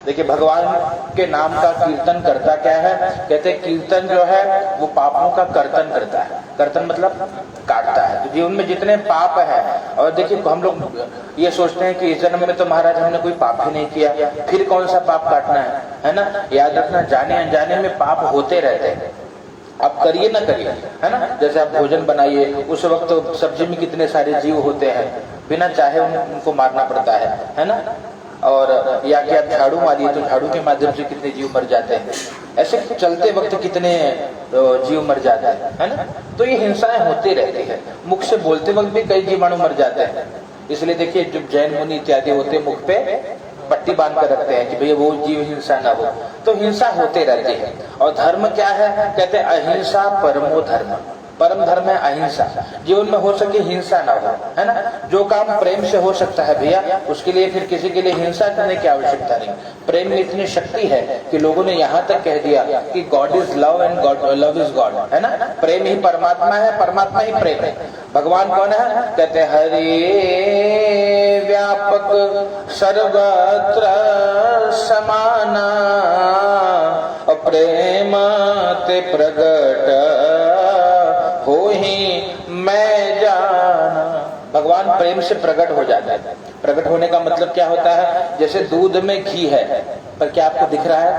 देखिए भगवान के नाम का कीर्तन करता क्या है, कहते हैं कीर्तन जो है वो पापों का कर्तन करता है। कर्तन मतलब काटता है। तो जीवन में जितने पाप है, और देखिए हम लोग ये सोचते हैं कि इस जन्म में तो महाराज हमने कोई पाप ही नहीं किया, फिर कौन सा पाप काटना है ना। याद रखना, जाने अनजाने में पाप होते रहते हैं, आप करिए ना करिए, है ना। जैसे आप भोजन बनाइए, उस वक्त तो सब्जी में कितने सारे जीव होते हैं, बिना चाहे उनको मारना पड़ता है ना। और या कि आप झाड़ू मारिए तो झाड़ू के माध्यम से कितने जीव मर जाते हैं, ऐसे चलते वक्त कितने जीव मर जाते हैं, है ना। तो ये हिंसाएं होती रहती है, मुख से बोलते वक्त भी कई जीवाणु मर जाते हैं। इसलिए देखिए जब जैन मुनि इत्यादि होते मुख पे पट्टी बांध कर रखते हैं कि भैया वो जीव हिंसा ना हो। तो हिंसा होते रहती है। और धर्म क्या है, कहते हैं अहिंसा परमो धर्म। परम धर्म है अहिंसा। जीवन में हो सके हिंसा ना हो, है ना। जो काम प्रेम से हो सकता है भैया, उसके लिए फिर किसी के लिए हिंसा करने की आवश्यकता नहीं। प्रेम में इतनी शक्ति है कि लोगों ने यहाँ तक कह दिया कि God is love and God love is God, है ना। प्रेम ही परमात्मा है, परमात्मा ही प्रेम है। भगवान कौन है, कहते हैं हरि व्यापक सर्वत्र समाना, प्रेम ते प्रगट हो ही मैं जाना। भगवान प्रेम से प्रकट हो जाता है। प्रकट होने का मतलब क्या होता है, जैसे दूध में घी है पर क्या आपको दिख रहा है,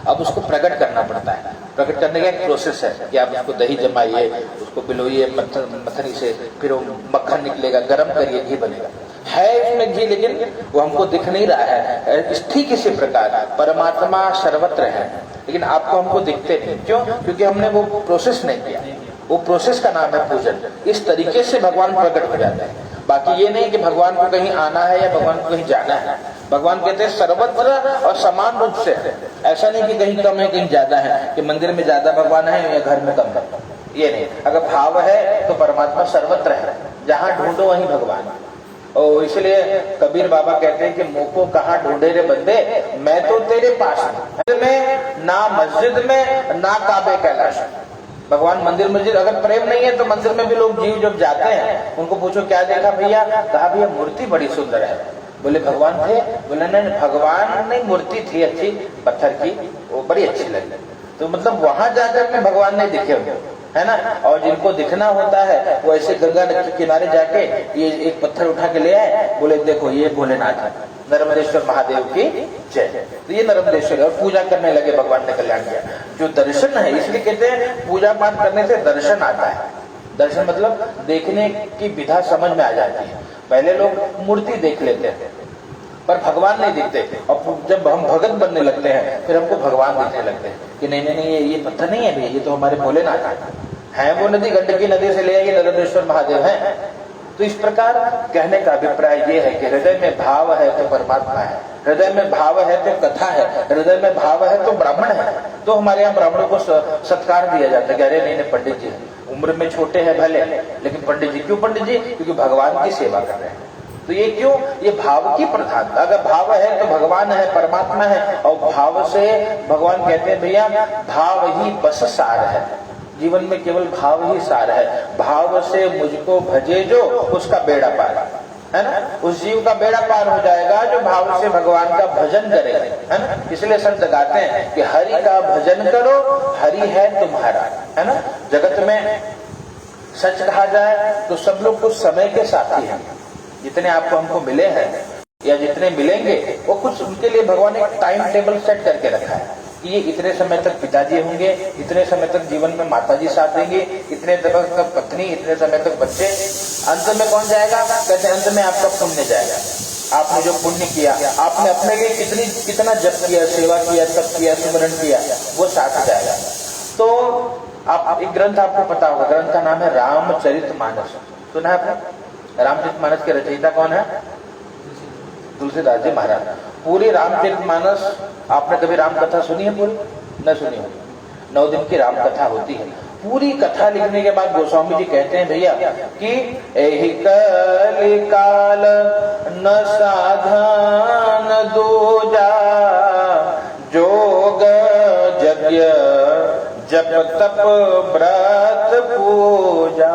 अब उसको प्रकट करना पड़ता है। प्रकट करने का एक प्रोसेस है कि आप उसको दही जमाइए, उसको बिलोइए मथनी से, फिर वो मक्खन निकलेगा, गर्म करिए, घी बनेगा। है इसमें घी, लेकिन वो हमको दिख नहीं रहा है। ठीक इसी प्रकार परमात्मा सर्वत्र है, लेकिन आपको हमको दिखते नहीं। क्यों? क्योंकि हमने वो प्रोसेस नहीं किया। वो प्रोसेस का नाम है पूजन। इस तरीके से भगवान प्रकट हो जाता है। बाकी ये नहीं कि भगवान को कहीं आना है या भगवान को कहीं जाना है। भगवान कहते हैं सर्वत्र और समान रूप से है। ऐसा नहीं कि कहीं कम है कहीं ज्यादा है, कि मंदिर में ज्यादा भगवान है या घर में कम है, ये नहीं। अगर भाव है तो परमात्मा सर्वत्र है, जहाँ ढूंढो वहीं भगवान। और इसलिए कबीर बाबा कहते हैं कि मुँह को कहाँ ढूंढे रे बंदे, मैं तो तेरे पास में, ना मस्जिद में ना काबे कैलाश। भगवान मंदिर मस्जिद, अगर प्रेम नहीं है तो मंदिर में भी लोग जीव जब जाते हैं उनको पूछो क्या देखा भैया, कहा भैया मूर्ति बड़ी सुंदर है। बोले भगवान थे? बोले नहीं, भगवान नहीं, मूर्ति थी अच्छी पत्थर की, वो बड़ी अच्छी लगी। तो मतलब वहां जाकर के भगवान नहीं दिखे होंगे, है ना। और जिनको दिखना होता है वो ऐसे गंगा नदी के किनारे जाके ये एक पत्थर उठा के ले आए, बोले देखो ये भोलेनाथ है, नर्मदेश्वर महादेव की जय। तो ये नर्मदेश्वर है, और पूजा करने लगे, भगवान ने कल्याण किया। जो दर्शन है, इसलिए कहते हैं पूजा पाठ करने से दर्शन आता है। दर्शन मतलब देखने की विधा समझ में आ जाती है। पहले लोग मूर्ति देख लेते हैं पर भगवान नहीं दिखते, और जब हम भगत बनने लगते हैं फिर हमको भगवान दिखने लगते हैं कि नहीं नहीं नहीं, ये पत्थर नहीं है भैया, ये तो हमारे भोलेनाथ है। वो नदी गंडकी नदी से ले आई, नर्मदेश्वर महादेव है। तो इस प्रकार कहने का अभिप्राय ये है कि हृदय में भाव है तो परमात्मा है, हृदय में भाव है तो कथा है, हृदय में भाव है तो ब्राह्मण है। तो हमारे यहाँ ब्राह्मणों को सत्कार दिया जाता है कि अरे नहीं पंडित जी उम्र में छोटे हैं भले, लेकिन पंडित जी। क्यों पंडित जी? क्योंकि भगवान की सेवा कर रहे हैं। तो ये क्यों? ये भाव की प्रधानता। अगर भाव है तो भगवान है, परमात्मा है। और भाव से भगवान कहते हैं भैया भाव ही बस सार है। जीवन में केवल भाव ही सार है। भाव से मुझको भजे जो, उसका बेड़ा पार, है ना। उस जीव का बेड़ा पार हो जाएगा जो भाव से भगवान का भजन करेगा, है ना। इसलिए संत गाते हैं कि हरि का भजन करो, हरि है तुम्हारा, है ना। जगत में सच कहा जाए तो सब लोग कुछ समय के साथी हैं। जितने आपको हमको मिले हैं या जितने मिलेंगे, वो कुछ उनके लिए भगवान ने एक टाइम टेबल सेट करके रखा है कि ये इतने समय तक पिताजी होंगे, इतने समय तक जीवन में माताजी साथ देंगे, इतने तक पत्नी, इतने समय तक बच्चे। अंत में कौन जाएगा? कहते अंत में आपका पुण्य जाएगा। आपने जो पुण्य किया, आपने अपने लिए कितना जप किया, सेवा किया, तप किया, सुमरण किया, वो साथ जाएगा। तो आप एक ग्रंथ आपको पता होगा, ग्रंथ का नाम है रामचरितमानस। सुना है आपने? रामचरितमानस के रचयिता कौन है? तुलसीदास जी महाराज। पूरी रामचरितमानस आपने कभी राम कथा सुनी है? पूरी न सुनी होगी। 9 दिन की राम कथा होती है। पूरी कथा लिखने के बाद गोस्वामी जी कहते हैं भैया कि एहि कलि काल न साधन दूजा, जोग यज्ञ जप तप व्रत पूजा।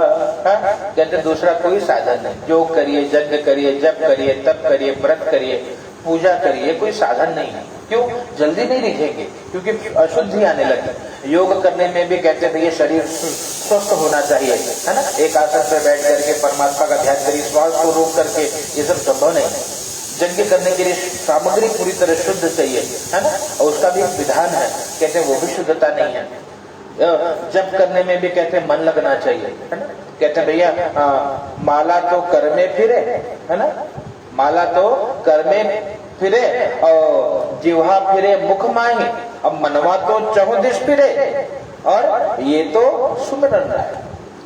कहते दूसरा कोई साधन नहीं। जो करिए, यज्ञ करिए, जप करिए, तप करिए, व्रत करिए, पूजा करिए, कोई साधन नहीं है। क्यों? जल्दी नहीं दिखेंगे, क्योंकि अशुद्धि आने लगी। योग करने में भी कहते हैं ये शरीर स्वस्थ होना चाहिए, है ना। एक आसन पे बैठ करके परमात्मा का ध्यान करिए, श्वास को रोक करके, ये सब संभव नहीं है। यज्ञ करने के लिए सामग्री पूरी तरह शुद्ध चाहिए, है ना, और उसका भी एक विधान है, कहते हैं वो भी शुद्धता नहीं है। जप करने में भी कहते हैं मन लगना चाहिए, है ना। कहते हैं भैया माला तो कर में फिरे, है ना, माला तो कर में फिरे और जिह्वा फिरे मुख माही, अब मनवा तो चहुदिश फिरे और ये तो सुमिरन रहा है।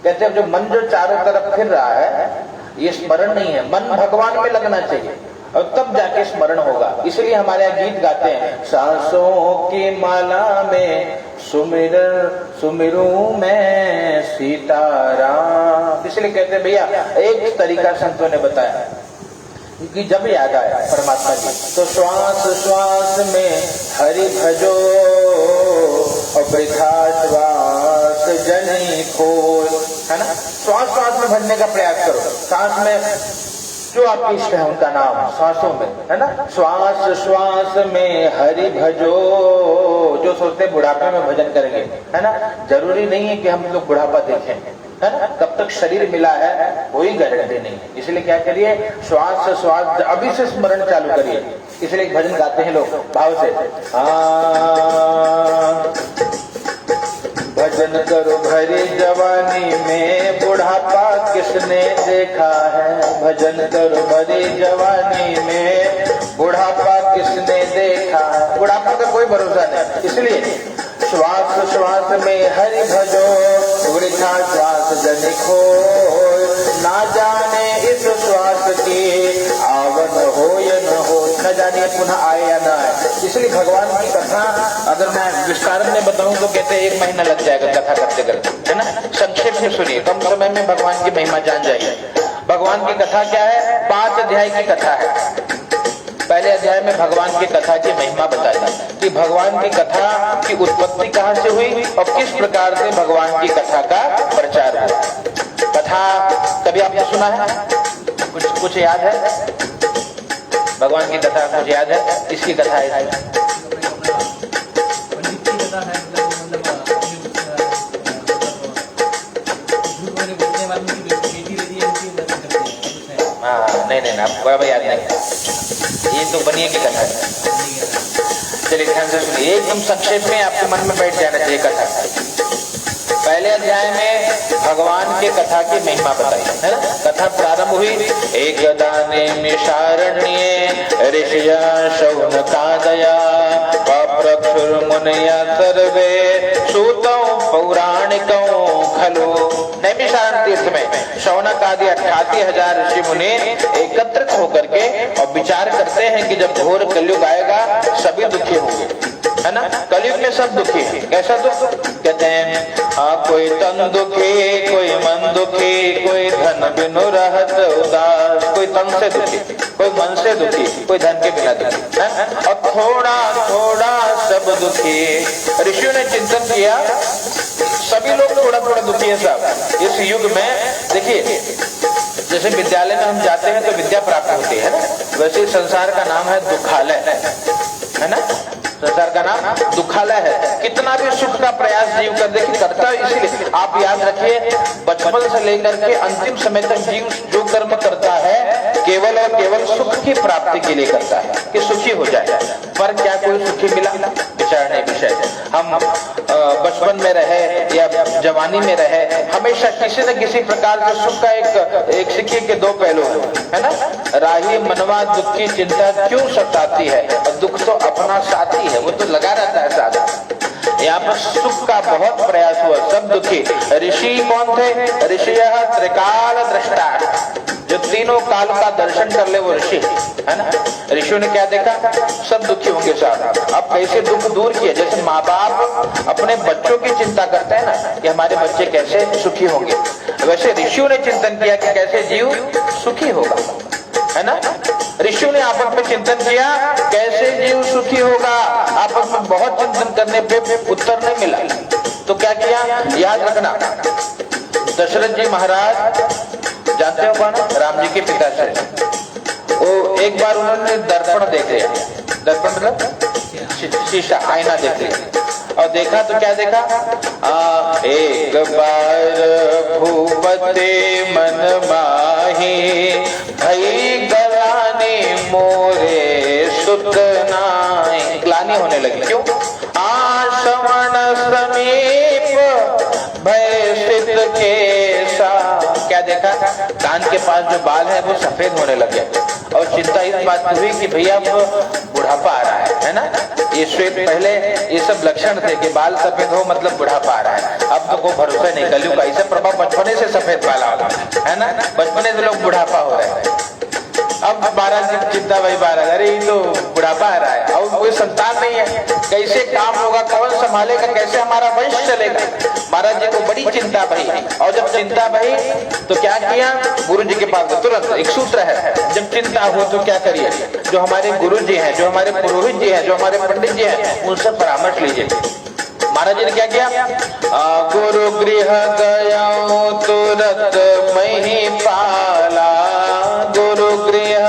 कहते हैं जो मन जो चारों तरफ फिर रहा है ये स्मरण नहीं है, मन भगवान में लगना चाहिए और तब जाके स्मरण होगा। इसलिए हमारे यहाँ गीत गाते हैं, सांसों की माला में सुमिरू मैं सीताराम। इसलिए कहते हैं भैया एक तरीका संतों ने बताया कि जब याद आया परमात्मा जी तो श्वास श्वास में हरि भजो और वृथा श्वास जनी खोल, है ना। श्वास श्वास में भजने का प्रयास करो, सांस में जो आपकी इष्ट है उनका नाम श्वासों में, है ना। श्वास श्वास में हरि भजो, जो सोचते बुढ़ापे में भजन करेंगे, है ना। जरूरी नहीं है कि हम लोग बुढ़ापा देखें, है ना, कब तक शरीर मिला है कोई गारंटी नहीं है। इसलिए क्या करिए, श्वास श्वास अभी से स्मरण चालू करिए। इसलिए भजन गाते हैं लोग भाव से, भजन करो भरी जवानी में बुढ़ापा किसने देखा है, भजन करो भरी जवानी में बुढ़ापा किसने देखा है। बुढ़ापा का कोई भरोसा नहीं, इसलिए श्वास श्वास में हरि भजो वृथा श्वास जन खोय, ना जाने इस श्वास की आवन हो या न हो, न जाने पुनः आए या न आए। इसलिए भगवान की कथा अगर मैं विस्तार में बताऊं तो कहते हैं 1 महीना लग जाएगा कथा करते करते, है ना। संक्षेप में सुनिए, कम समय में भगवान की महिमा जान जाइए। भगवान की कथा क्या है? 5 अध्याय की कथा है। पहले अध्याय में भगवान की कथा की महिमा बताई कि भगवान की कथा की उत्पत्ति कहाँ से हुई और किस प्रकार से भगवान की कथा का प्रचार हुआ। कथा कभी आपने सुना है? कुछ याद है? भगवान की कथा कुछ याद है? किसकी कथा है? हाँ नहीं आप बराबर याद नहीं, ये तो बनिए की कथा है। चलिए ध्यान से सुनिए, एकदम संक्षेप में आपके मन में बैठ जाना चाहिए कथा। पहले अध्याय में भगवान के कथा की महिमा बताई, है ना। कथा प्रारंभ हुई, एक दाने मिषारण्ये ऋषिया शौनकादया पप्रक्षुर मुनया सर्वे सूतौ पौराणिकौ खलु। नैमिषारण्य तीर्थ में शौनक आदि 88,000 ऋषि मुनि एकत्रित होकर के और विचार करते हैं कि जब घोर कलयुग आएगा सभी दुखी होंगे, है ना। कलयुग में सब दुखी है। कैसा दुख? कहते हैं कोई तन दुखी, कोई मन दुखी, कोई धन बिनु रहत उदास। कोई तन से दुखी, कोई मन से दुखी, कोई धन के बिना दुखी, है? और थोड़ा थोड़ा सब दुखी। ऋषियों ने चिंतन किया, सभी लोग थोड़ा थोड़ा दुखी है साहब इस युग में। देखिए जैसे विद्यालय में हम जाते हैं तो विद्या प्राप्त होती है ना, वैसे संसार का नाम है दुखालय, है ना। संसार का नाम दुखालय है। कितना भी सुख का प्रयास जीव कर देखिए करता है। इसीलिए आप याद रखिए, बचपन से लेकर के अंतिम समय तक जीव जो कर्म करता है केवल और केवल सुख की प्राप्ति के लिए करता है कि सुखी हो जाए। पर क्या कोई सुखी मिला? विचारने विषय। हम बचपन में रहे या जवानी में रहे, हमेशा किसी न किसी प्रकार से सुख का एक सिक्के के 2 पहलू है ना। राही मनवा दुख की चिंता क्यों सताती है, और दुख तो अपना साथी है, वो तो लगा रहता है साथ। यहाँ पर सुख का बहुत प्रयास हुआ, सब दुखी। ऋषि कौन थे? ऋषि त्रिकाल दृष्टा, जो तीनों काल का दर्शन कर ले वो ऋषि, है ना। ऋषियों ने क्या देखा? सब दुखी होंगे साहब। अब कैसे दुख दूर किया? जैसे माँ बाप अपने बच्चों की चिंता करते हैं ना कि हमारे बच्चे कैसे सुखी होंगे, वैसे ऋषियों ने चिंतन किया कि कैसे जीव सुखी होगा, है ना। ऋषियों ने आपस में चिंतन किया कैसे जीव सुखी होगा। आपस में बहुत चिंतन करने पे उत्तर नहीं मिला, तो क्या किया? याद रखना, दशरथ जी महाराज जानते हो कौन? राम जी के पिताश्री। वो एक बार उन्होंने दर्पण देख लिया, दर्पण मतलब शीशा, आईना देख लिया, और देखा तो क्या देखा, एक बार भूपते मन माही, भई गलानी मोरे सुत नाई। ग्लानि होने लगी, क्यों? आश्रमण समीप भय स्थित केसा। क्या देखा? कान के पास जो बाल है वो सफेद होने लगे, और चिंता इस बात की हुई कि भैया बुढ़ापा आ रहा है ना। ये श्वेत, पहले ये सब लक्षण थे कि बाल सफेद हो मतलब बुढ़ापा आ रहा है। अब तो कोई भरोसा नहीं, कलयुग का ऐसा प्रभाव बचपने से सफेद बाल होगा, है ना। बचपने से लोग बुढ़ापा हो रहे हैं। अब महाराज जी चिंता भाई महाराज, अरे ये तो बुढ़ापा आ रहा है, अब कोई संतान नहीं है, कैसे काम होगा, कौन संभालेगा, कैसे हमारा वंश चलेगा। महाराज जी को बड़ी चिंता भाई, और जब चिंता भाई तो क्या किया, गुरु जी के पास तुरंत एक सूत्र है, जब चिंता हो तो क्या करिए, जो हमारे गुरु जी हैं, जो हमारे पुरोहित जी हैं, जो हमारे पंडित जी हैं, उनसे परामर्श लीजिए। महाराज जी ने क्या किया, गुरु गृह गया तुरंत मही पाला, गुरु गृह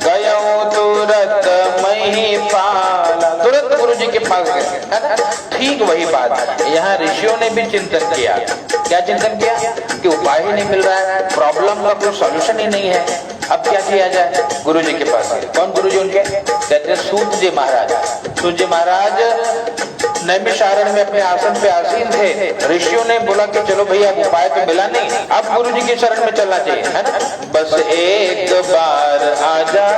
गया तुरंत मही पाला। तुरंत गुरु जी के पास गए, है ना। ठीक वही बात यहाँ ऋषियों ने भी चिंतन किया। क्या चिंतन किया कि उपाय ही नहीं मिल रहा है, प्रॉब्लम का कोई सॉल्यूशन ही नहीं है, अब क्या किया जाए। गुरु जी के पास गए। कौन गुरु जी उनके? कहते हैं सूत जी महाराज। सूत जी महाराज नैमिषारण्य में अपने आसन पे आसीन थे। ऋषियों ने बोला कि चलो भैया उपाय तो मिला नहीं, अब गुरु जी की शरण में चलना चाहिए, है ना। बस एक बार आजा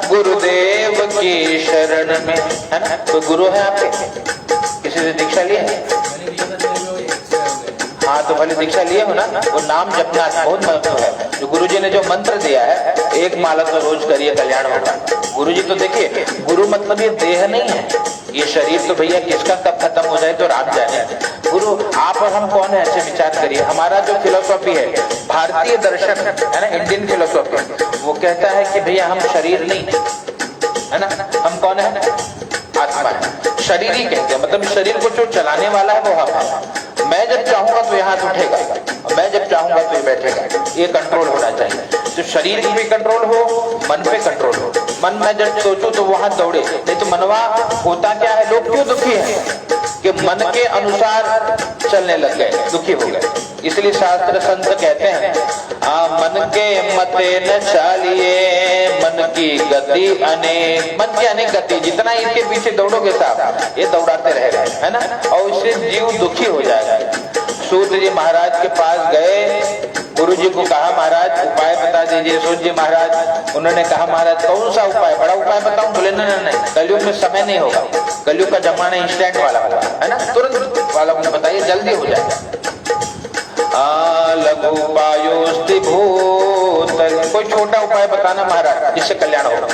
गुरुदेव की शरण में, है ना। कोई गुरु है आपके? किसी से दीक्षा लिए? हाँ, तो भले दीक्षा लिए हो ना। वो नाम जपना बहुत महत्व है। जो गुरु जी ने जो मंत्र दिया है, एक माला तो रोज करिए, कल्याण होगा। गुरु जी तो देखिए, गुरु मतलब ये देह नहीं है, ये शरीर तो भैया किसका कब खत्म हो जाए तो रात जाने। गुरु आप और हम कौन है, ऐसे विचार करिए। हमारा जो फिलोसॉफी है, भारतीय दर्शन है ना, इंडियन फिलोसॉफी, वो कहता है कि भैया हम शरीर नहीं है ना, हम कौन है, आत्मा है। शरीर ही कहते हैं, मतलब शरीर को जो चलाने वाला है वो हम है। मैं जब चाहूंगा तो यहाँ उठेगा, मैं जब चाहूंगा तो ये बैठेगा, ये कंट्रोल होना चाहिए। तो शरीर पे कंट्रोल हो, मन पे कंट्रोल हो। मन में जब सोचो तो वहां दौड़े, नहीं तो मनवा होता क्या है, लोग क्यों दुखी हैं कि मन के अनुसार चलने लग गए, दुखी हो गए। इसलिए शास्त्र संत कहते हैं, मन के मते न चालिए, मन की गति अनेक। मन की अनेक गति, जितना इसके पीछे दौड़ोगे साहब, ये दौड़ाते रह गए, है ना, और इससे जीव दुखी हो जाएगा। सूत जी महाराज के पास गए, गुरु जी को कहा महाराज उपाय बता दीजिए। सूत जी महाराज, उन्होंने कहा महाराज कौन सा उपाय, बड़ा उपाय बताऊं? बोले नहीं, कलयुग में समय नहीं होगा, कलयुग का जमाना इंस्टेंट वाला होगा, है ना, तुरंत वाला बताइए, जल्दी हो जाएगा। लघु उपायोस्ति भूतल, कोई छोटा उपाय बताना महाराज जिससे कल्याण होगा।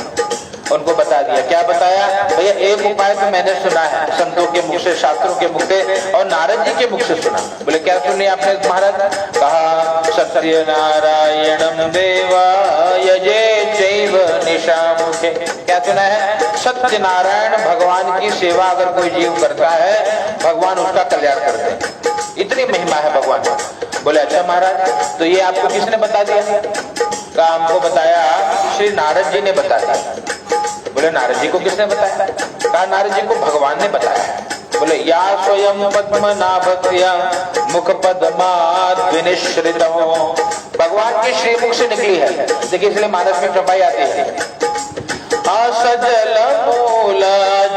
उनको बता दिया। क्या बताया? भैया एक उपाय तो मैंने सुना है संतों के मुख से, शास्त्रों के मुख से, और नारद जी के मुख से सुना। बोले क्या सुनी आपने महाराज? कहा सत्य नारायणम देवा यजे चैव निशामुखे। क्या सुना है? सत्य नारायण भगवान की सेवा अगर कोई जीव करता है, भगवान उसका कल्याण करते हैं। इतनी महिमा है भगवान। बोले अच्छा महाराज, तो ये आपको किसने बता दिया? कहा हमको बताया श्री नारद जी ने बता दिया। बोले नारद जी को किसने बताया? कहा नारद जी को भगवान ने बताया। बोले या स्वयं पद्मनाभस्य मुख पद्माद्विनिश्रितो, भगवान के श्रीमुख से निकली है। देखिए इसलिए मानस में चौपाई आती है, असजल मूल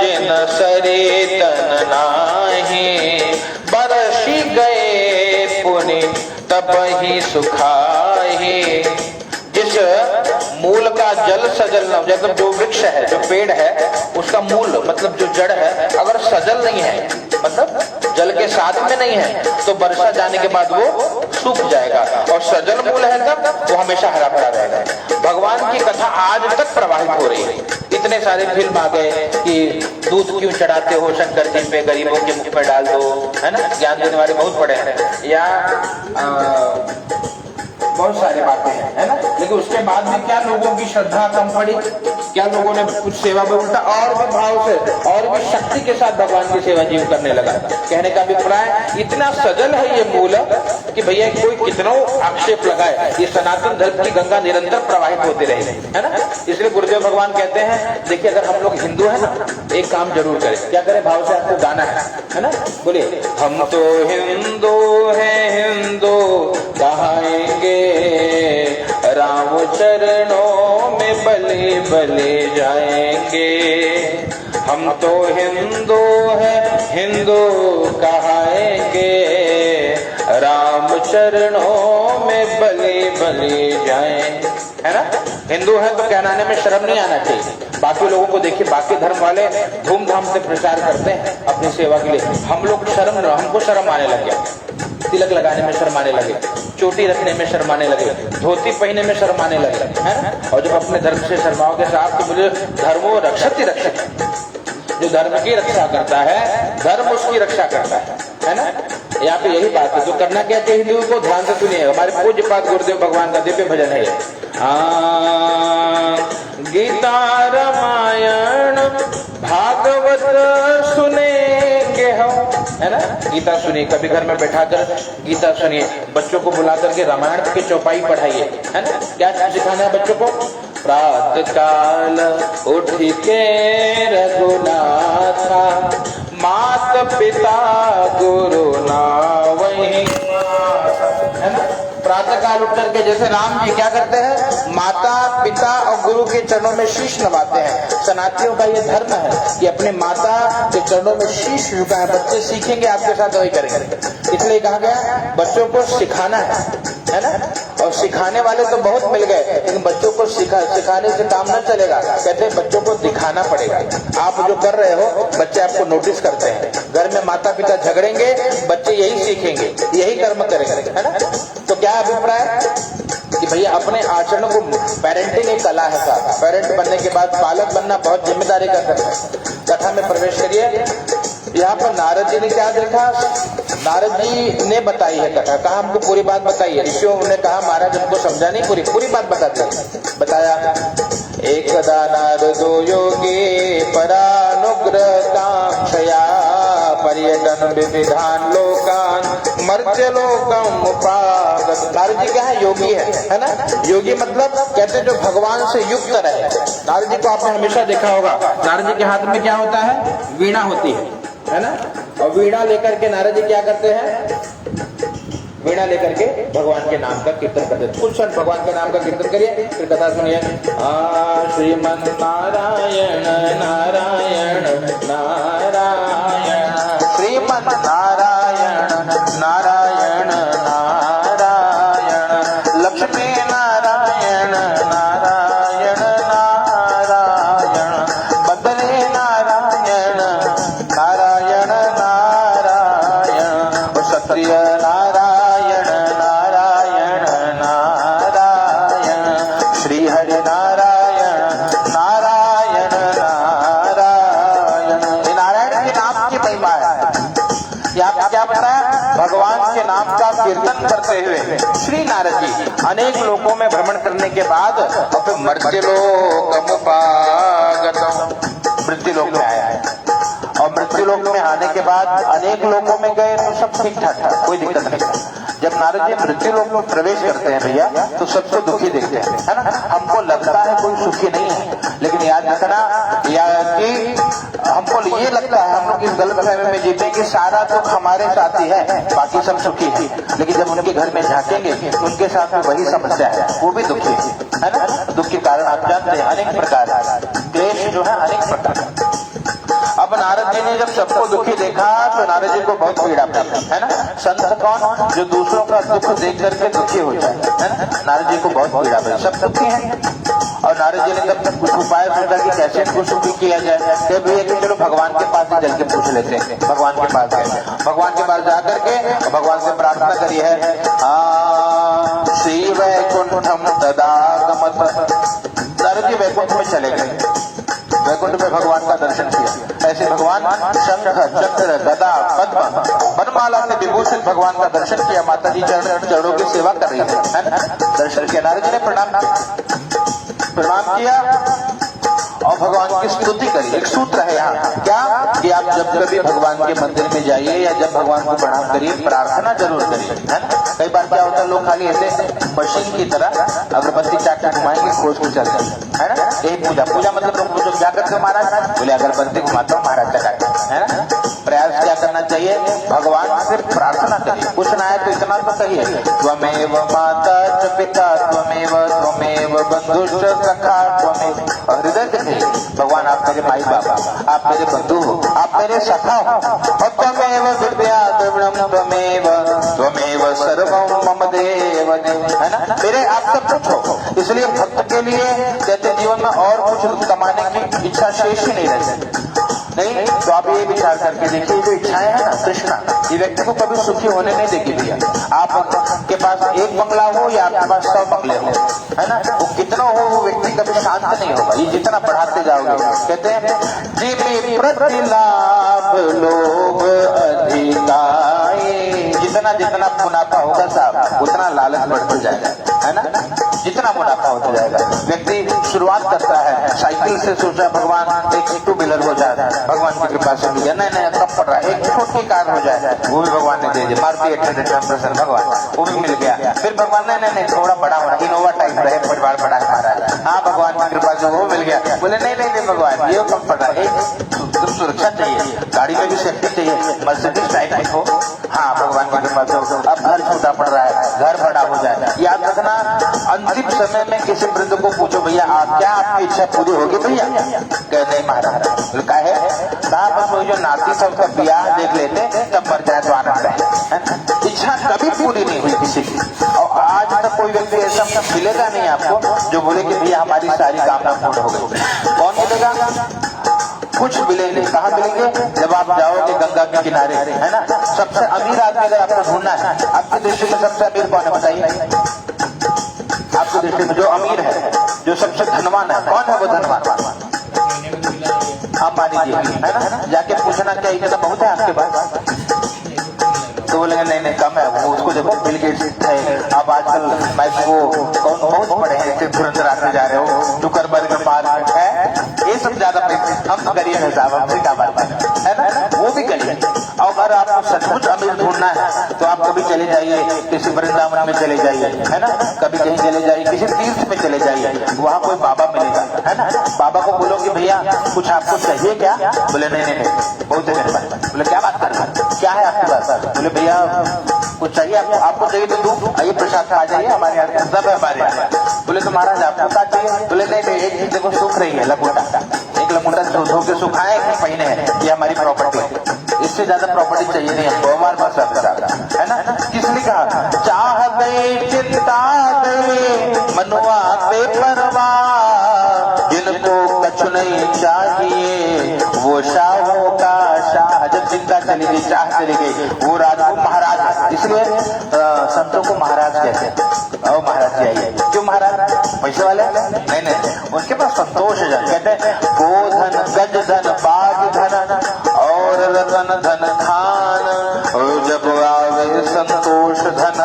जिन सरे तन नाही, बरसी गए पुनि तब ही सुखाही। जिस मूल का जल सजल न, मतलब जो वृक्ष है, जो पेड़ है, उसका मूल मतलब जो जड़ है, अगर सजल नहीं है, मतलब जल के साथ में नहीं है, तो वर्षा जाने के बाद वो सूख जाएगा। और सजल मूल है तब वो हमेशा हरा भरा रहेगा। भगवान की कथा आज तक प्रवाहित हो रही है। इतने सारे फिल्म आ गए कि दूध क्यों चढ़ाते हो शंकर जी पे, गरीबों के मुख में डाल दो, है ना, ज्ञान देने वाले बहुत बड़े हैं। या बहुत सारे बातें हैं, है ना। लेकिन उसके बाद में क्या लोगों की श्रद्धा कम पड़ी, क्या लोगों ने कुछ सेवा में उल्टा और भी भाव से और भी शक्ति के साथ भगवान की सेवा जीव करने लगा। कहने का अभिप्राय इतना सजल है ये मूल कि भैया कोई कितना आक्षेप लगाए, ये सनातन धर्म की गंगा निरंतर प्रवाहित होती रही, है ना। इसलिए गुरुदेव भगवान कहते हैं देखिए अगर हम लोग हिंदू है ना, एक काम जरूर करें। क्या करें? भाव से आपको गाना है ना। बोलिए, हम तो हिंदू हैं हिंदू कहाएंगे, राम चरणों में बलि बलि जाएंगे। हम तो हिंदू हैं हिंदू कहाएंगे, राम चरणों में बलि बलि जाएंगे, है ना। हिंदू है तो कहनाने में शर्म नहीं आना चाहिए। बाकी लोगों को देखिए, बाकी धर्म वाले धूमधाम से प्रचार करते हैं अपनी सेवा के लिए, हम लोग हमको शर्म आने लग गया। तिलक लगाने में शर्माने लगे, चोटी रखने में शर्माने लगे, धोती पहनने में शर्माने लगे, है ना। और जब अपने धर्म से शर्माओगे साहब तो बोले धर्मो रक्षति रक्षक, जो धर्म की रक्षा करता है धर्म उसकी रक्षा करता है ना। यहाँ पे यही बात है जो करना क्या चाहिए हिंदुओं को, ध्यान से सुनिए। हमारे पूज्य पाद गुरुदेव भगवान का दिव्य भजन है गीता रामायण भागवत सुनेंगे हम, है ना। गीता सुनिए, कभी घर में बैठा कर गीता सुनिए, बच्चों को बुला करके रामायण की चौपाई पढ़ाइए, है ना। क्या सिखाना है बच्चों को? प्रातः काल उठ के रघुनाथा, माता पिता गुरु नावहीं, है ना। प्रातः काल उठ करके जैसे राम जी क्या करते हैं, माता पिता और गुरु के चरणों में शीश नवाते हैं। सनातनियों का ये धर्म है कि अपने माता के चरणों में शीश झुकाएं। बच्चे सीखेंगे आपके साथ वही करेंगे, इसलिए कहा गया बच्चों को सिखाना है ना। और सिखाने वाले तो बहुत मिल गए, लेकिन बच्चों को सिखाने से काम न चलेगा। कहते हैं बच्चों को दिखाना पड़ेगा। आप जो कर रहे हो बच्चे आपको नोटिस करते हैं। घर में माता पिता झगड़ेंगे, बच्चे यही सीखेंगे, यही कर्म करेंगे, है ना। तो क्या अभिप्राय कि भैया अपने आचरण को, पेरेंटिंग एक कला है साहब। पेरेंट बनने के बाद पालक बनना बहुत जिम्मेदारी का काम है। कथा में प्रवेश करिए। यहाँ पर नारद जी ने क्या देखा? नारद जी ने बताई है कथा, कहा हमको पूरी बात बताइए। ऋषियों ने कहा महाराज हमको समझा नहीं, पूरी बात बताते। बताया एकदा नारदो योगी परानुग्रह कांक्षया, पर्यटन विविधान लोकान मर्त्य लोकम उपागत। नारद जी क्या है? योगी है ना। योगी मतलब कहते जो भगवान से युक्त रहे। नारद जी को आपने हमेशा देखा होगा, नारद जी के हाथ में क्या होता है? वीणा होती है ना। और वीणा लेकर के नारद जी क्या करते हैं? वीणा लेकर के भगवान के नाम का कीर्तन करते हैं। कुछ क्षण भगवान के नाम का कीर्तन करिए, फिर कथा सुनिए। श्रीमन नारायण नारायण नारायण, श्रीमन नारायण नारायण नारायण, लक्ष्मी नारायण नारायण नारायण, बदले नारायण नारायण नारायण, क्षत्रिय नारायण नारायण नारायण, श्री हरि नारायण नारायण नारायण। ये नारायण के नाम की महिमा है। यहाँ क्या बताया? भगवान के नाम का कीर्तन करते हुए श्री नारद जी अनेक लोकों में भ्रमण करने के बाद और फिर मर्त्यलोकमुपागतम्, मृत्युलोक में आया है। और मृत्युलोक में आने के बाद अनेक लोकों में गए तो सब ठीक ठाक था, कोई दिक्कत नहीं। जब नारद जी मृत्युलोक में प्रवेश करते हैं भैया तो सबको दुखी देखते हैं, है ना। हमको लगता है कोई सुखी नहीं है, लेकिन याद रखना कि हमको ये लगता है, हम लोग इस गलतफहमी में जीते कि सारा दुख हमारे साथ ही है, बाकी सब सुखी है। लेकिन जब उनके घर में झांकेंगे तो उनके साथ में वही समस्या है, वो भी दुखी है ना। दुख के कारण आप जानते हैं अनेक प्रकार है, क्लेश जो है अनेक प्रकार। अब नारद जी ने जब सबको दुखी देखा तो नारद जी को बहुत पीड़ा पड़ी, है ना। संत कौन? जो दूसरों का दुख देख करके दुखी हो जाए, है ना। नारद जी को बहुत पीड़ा पड़ी, सब दुखी हैं। और नारद जी ने तब कुछ उपाय सोचा कि कैसे इनको सुखी किया जाए। तो भैया कि चलो भगवान के पास ही चल के पूछ लेते हैं। भगवान के पास गए, भगवान के पास जाकर के भगवान से प्रार्थना करी है, श्री वैकुंठम तदागमत। नारद जी वैकुंठ में चले गए। वैकुंठ वैकुंठ में भगवान का दर्शन किया। ऐसे भगवान शंख चक्र गदा पद्म वनमाला से विभूषित भगवान का दर्शन किया। माता जी चरणों की सेवा कर रही है ना, दर्शन किया। नारद जी ने प्रणाम किया और भगवान की स्तुति करी। एक सूत्र है यहाँ क्या कि आप जब कभी भगवान के मंदिर में जाइए या जब भगवान को प्रणाम करिए, प्रार्थना जरूर करिए, है ना। कई बार क्या होता है, लोग खाली ऐसे मशीन की तरह अगरबत्ती चाट घुमाएंगे, खोज को चल है ना। यही पूजा मतलब लोग पूछो क्या करते हो महाराज, बोले अगरबत्ती घुमाता हूँ महाराज चढ़ा, है ना। प्रयास क्या करना चाहिए, भगवान से प्रार्थना करिए। कुछ ना है तो इतना तो कहिए, त्वमेव माता च पिता त्वमेव बंधुश्च सखा त्वमेव। हृदय से भगवान आप मेरे माई बाबा, आप मेरे बंधु हो, आप मेरे सखा हो, और त्वमेव विद्या त्वमेव सर्वं मम देव, है ना। मेरे आप सब कुछ हो। इसलिए भक्त के लिए कहते जीवन में और कुछ कमाने की इच्छा शेष ही नहीं रहती। नहीं तो आप ये विचार करके देखिए, जो इच्छाएं है ना कृष्णा, ये व्यक्ति को कभी सुखी होने नहीं देगी भैया। आपके पास एक बंगला हो या आपके पास 100 बंगले हो, है ना, वो कितना हो वो व्यक्ति कभी शांत नहीं होगा। ये जितना बढ़ाते जाओगे, कहते हैं जिमी प्रतिलाभ लोभ अधिकाए, जितना जितना मुनाफा होगा साहब उतना लालच बढ़ते जाएगा, है ना। जितना मुनाफा होता जाएगा, व्यक्ति शुरुआत करता है साइकिल से, सोचा भगवान एक 2 व्हीलर हो जाए, भगवान की कृपा से मिल गया, नहीं कब पड़ रहा है, एक छोटी कार हो जाए, वो भी भगवान ने दे दी, मारुति 800 भगवान, वो भी मिल गया। फिर भगवान नहीं थोड़ा बड़ा होना, इनोवा टाइप रहे, परिवार बड़ा है महाराज, हाँ भगवान की कृपा से वो मिल गया। बोले नहीं भगवान ये कम पड़ रहा है, सुरक्षा चाहिए, गाड़ी में भी सेफ्टी चाहिए, मर्सिडीज टाइप में हो, हाँ भगवान की कृपा से। अब घर छोटा पड़ रहा है, घर बड़ा हो जाए। याद रखना, अंतिम समय में किसी वृद्ध को पूछो भैया आप क्या आपकी इच्छा पूरी होगी भैया, कह नहीं महाराज, क्या है साहब बस जो नाती सब का ब्याह देख लेते तब मर जाए तो आनंद है। इच्छा कभी पूरी नहीं हुई किसी की, और आज तक कोई व्यक्ति ऐसा मिलेगा नहीं आपको जो बोले कि भैया हमारी सारी कामना पूर्ण हो गई। कौन मिलेगा, कुछ मिलेंगे। कहाँ मिलेंगे, जब आप जाओगे गंगा के किनारे, है ना। सबसे अमीर आदमी अगर आपको ढूंढना है, आपकी दृष्टि में सबसे अमीर कौन है बताइए, आपकी दृष्टि में जो अमीर है, जो सबसे धनवान है, कौन है वो धनवान, अंबानी जी, है ना। जाके पूछना क्या इतना बहुत है आपके पास, तो बोलेंगे नहीं कम है, वो उसको देखो बिल गेट्स है। अब आजकल मैं वो कौन बहुत बड़े हैं, धुरंधर आते जा रहे हो, जुकरबर्ग के पास है, ये सब ज्यादा पैसे, हम गरीब है साहब, हमसे क्या बात है ना, वो भी गरीब। और अगर आपको सचमुच अमीर ढूंढना है तो आप कभी चले जाइए किसी वृंदावन में चले जाइए, है ना, कभी कहीं चले जाइए, किसी तीर्थ में चले जाइए, वहाँ कोई बाबा मिलेगा, है ना। बाबा को बोलो कि भैया कुछ आपको चाहिए क्या, बोले नहीं बहुत है मेरे पास। बोले क्या बात कर रहे हैं, क्या है आपके पास, बोले भैया कुछ चाहिए आपको चाहिए तो दूं, आइए प्रसाद आ जाइए, हमारे यहाँ सब है हमारे यहाँ। बोले तो महाराज आपको क्या चाहिए, बोले नहीं एक चीज देखो सूख रही है, लंगोटा, एक लंगोटा धो के सुखाए एक महीने है, ये हमारी प्रॉपर्टी, इससे ज्यादा प्रॉपर्टी चाहिए नहीं हमको, हमारे पास सब है ना। किसने कहा, चाह गए चिंता गए मनुआ पे परवाह, जिनको कछु नहीं चाहिए वो शाहों का शाह। जब चिंता चली गई, चाह चली गई, वो राज को महाराज है, इसलिए संतों को महाराज कहते हैं। और महाराज जी आइए, क्यों महाराज पैसे वाले नहीं, उनके पास संतोष है, कहते हैं गोधन गज धन बाग धन और रतन धन खान, जब आवे संतोष धन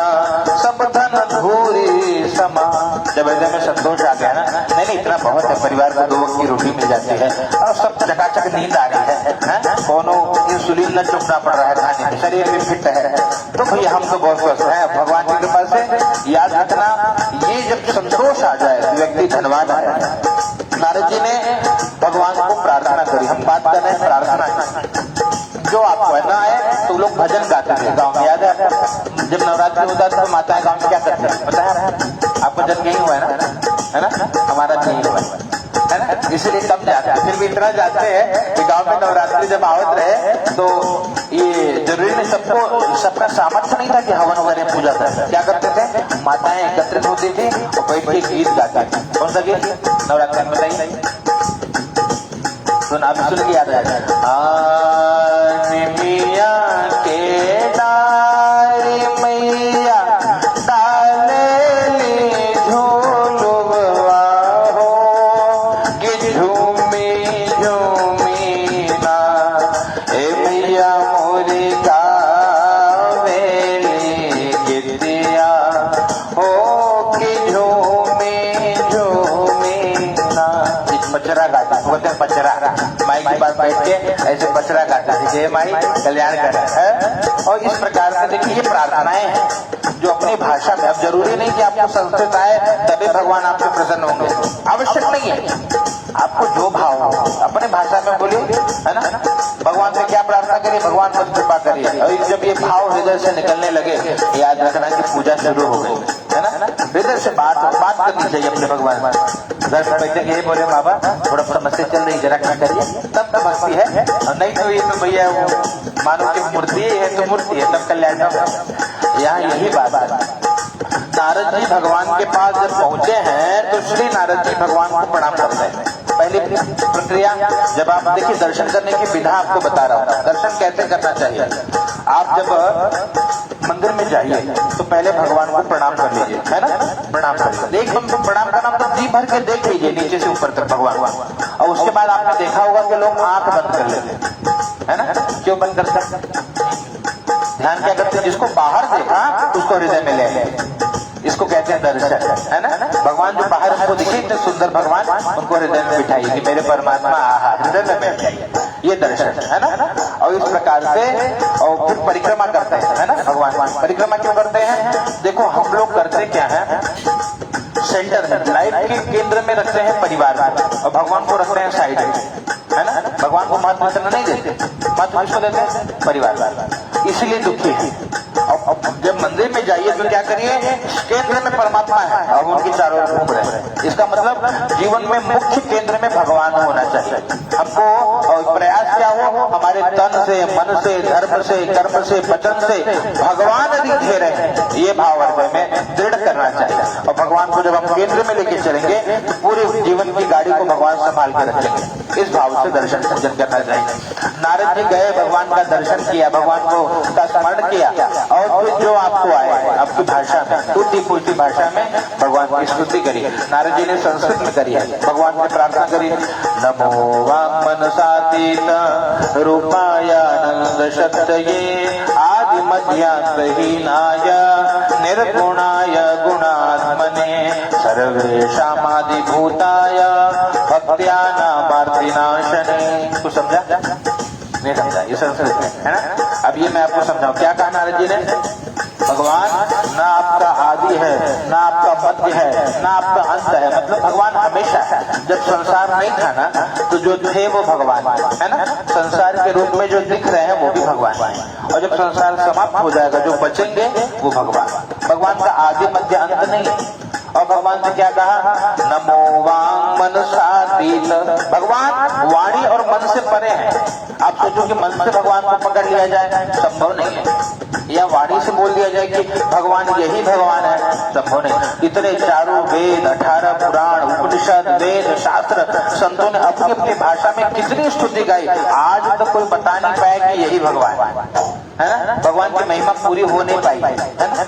सब धन धूरी समा। जब ऐसे में संतोष आ गया ना, नहीं इतना बहुत है, परिवार को 2 वक्त की रोटी मिल जाती है और सब चकाचक नींद आ रही है, कोनो इंसुलिन न चुकना पड़ रहा है खाने में, शरीर भी फिट है, तो भैया हम तो बहुत स्वस्थ हैं भगवान की कृपा से। याद रखना, ये जब संतोष आ जाए व्यक्ति धनवान है। नारद जी ने भगवान को प्रार्थना करी, हम बात कर रहे हैं प्रार्थना की। जो आपको है ना है तो लोग भजन गाते थे गाँव में, याद है आपको, जब नवरात्रि होता था तो माताएं गाँव में क्या करते हैं पता है आपको, जब यही हुआ है ना, हमारा नहीं हुआ है ना, इसलिए कम जाते हैं। फिर भी इतना जाते हैं कि गांव में नवरात्रि जब आवत रहे तो ये जरूरी नहीं, सबका सामर्थ्य नहीं था कि हवन वगैरह पूजा करें। क्या करते थे, माताएं एकत्रित होती थी और बैठ के गीत गाती थी। कौन सा गीत, नवरात्रि में बताइए, सुन आप सुन के याद आएगा, मिया के डारी मैया डाले झूलवा हो, कि झूमी झूमी के ऐसे बछड़ा गाते थे, जय माई कल्याण कर। और इस प्रकार से देखिए ये प्रार्थनाएं हैं जो अपनी भाषा में, अब जरूरी नहीं कि आपको संस्कृत आए तभी भगवान आपसे प्रसन्न होंगे, आवश्यक नहीं है। आपको जो भाव हो अपने भाषा में बोलिए, है ना। भगवान से क्या प्रार्थना करिए, भगवान पर कृपा करिए। और जब ये भाव हृदय से निकलने लगे, याद रखना कि पूजा शुरू हो गई, है ना। हृदय से बात करनी चाहिए अपने भगवान। घर में बैठे के बोले बाबा थोड़ा समस्या चल रही, जरा क्या करिए, तब तो भक्ति है। और नहीं तो ये तो भैया वो मानो की मूर्ति है तो मूर्ति है, तब कल्याण। यहाँ यही बात है। नारद जी भगवान के पास जब पहुंचे हैं तो श्री नारद जी भगवान को प्रणाम करते हैं। पहली प्रक्रिया, जब आप देखिए दर्शन करने की विधा आपको बता रहा हूँ, दर्शन कैसे करना चाहिए। आप जब मंदिर में जाइए तो पहले भगवान को प्रणाम कर लीजिए, है ना। प्रणाम कर लीजिए, प्रणाम करना मतलब जी भर के देख लीजिए नीचे से ऊपर तक भगवान। और उसके बाद आपने देखा होगा कि लोग आंख बंद कर लेते हैं, है ना। क्यों बंद करते हैं? ध्यान क्या करते हैं, जिसको बाहर देखा उसको हृदय में ले लें, इसको कहते हैं दर्शन, है ना। भगवान जो बाहर उसको दिखे इतने सुंदर भगवान, उनको हृदय में बिठाइए कि मेरे परमात्मा आहा हृदय में बैठ जाइए, ये दर्शन, है ना। और इस प्रकार से और फिर परिक्रमा करते हैं, है ना। भगवान परिक्रमा क्यों करते हैं? देखो हम लोग करते क्या है, सेंटर में लाइफ के केंद्र में रखते हैं परिवार को, और भगवान को रखते हैं साइड में, है ना। भगवान को महत्व इतना नहीं देते, महत्व किसको देते हैं? परिवार, इसीलिए दुखी है। अब जब मंदिर में जाइए तो क्या करिए, केंद्र में परमात्मा है और उनके चारों ओर घूम रहे हैं। इसका मतलब जीवन में मुख्य केंद्र में भगवान होना चाहिए हमको। और प्रयास क्या हो, हमारे तन से, मन से, धर्म से, कर्म से, वचन से भगवान दिखे रहे, ये भाव हृदय में दृढ़ करना चाहिए। और भगवान को जब हम केंद्र में लेके चलेंगे तो पूरे जीवन की गाड़ी को भगवान संभाल के रखेंगे। इस भाव से दर्शन पूजन करना चाहिए। नारद जी गए, भगवान का दर्शन किया, भगवान को का स्मरण किया, और फिर जो आपको आए आपकी भाषा में, टूटी फूटी भाषा में भगवान की स्तुति करी। नारद जी ने संस्कृत में करी है, भगवान से प्रार्थना करी, नमो वाक् मनसातीत रूपाय आनंद शक्तये आदि मध्यांतहीनाय निर्गुणाय गुणात्मने सर्वेषामादि भूताय भक्त्यानामार्तिनाशने। कुछ समझा? नहीं समझा, ये संस्कृत है ना। अब ये मैं आपको समझाऊं, क्या कहा नारद जी ने? भगवान ना आपका आदि है, ना आपका मध्य है, ना आपका अंत है, मतलब भगवान हमेशा है। जब संसार नहीं था ना तो जो थे वो भगवान है ना। संसार के रूप में जो दिख रहे हैं वो भी भगवान है, और जब संसार समाप्त हो जाएगा जो बचेंगे वो भगवान का आदि मध्य अंत नहीं है। और भगवान से क्या कहा, नमो वांग मनसातीत। भगवान वाणी और मन से परे हैं। आप सोचो कि मन से भगवान को पकड़ लिया जाए, संभव नहीं है। या वाणी से बोल दिया जाए कि भगवान यही भगवान है, संभव नहीं। इतने चारों वेद, 18 पुराण, उपनिषद, वेद, शास्त्र, संतों ने अपनी अपनी भाषा में कितनी स्तुति गाई, आज तक कोई बता नहीं पाया कि यही भगवान है ना। भगवान की महिमा पूरी हो नहीं पाई, है ना।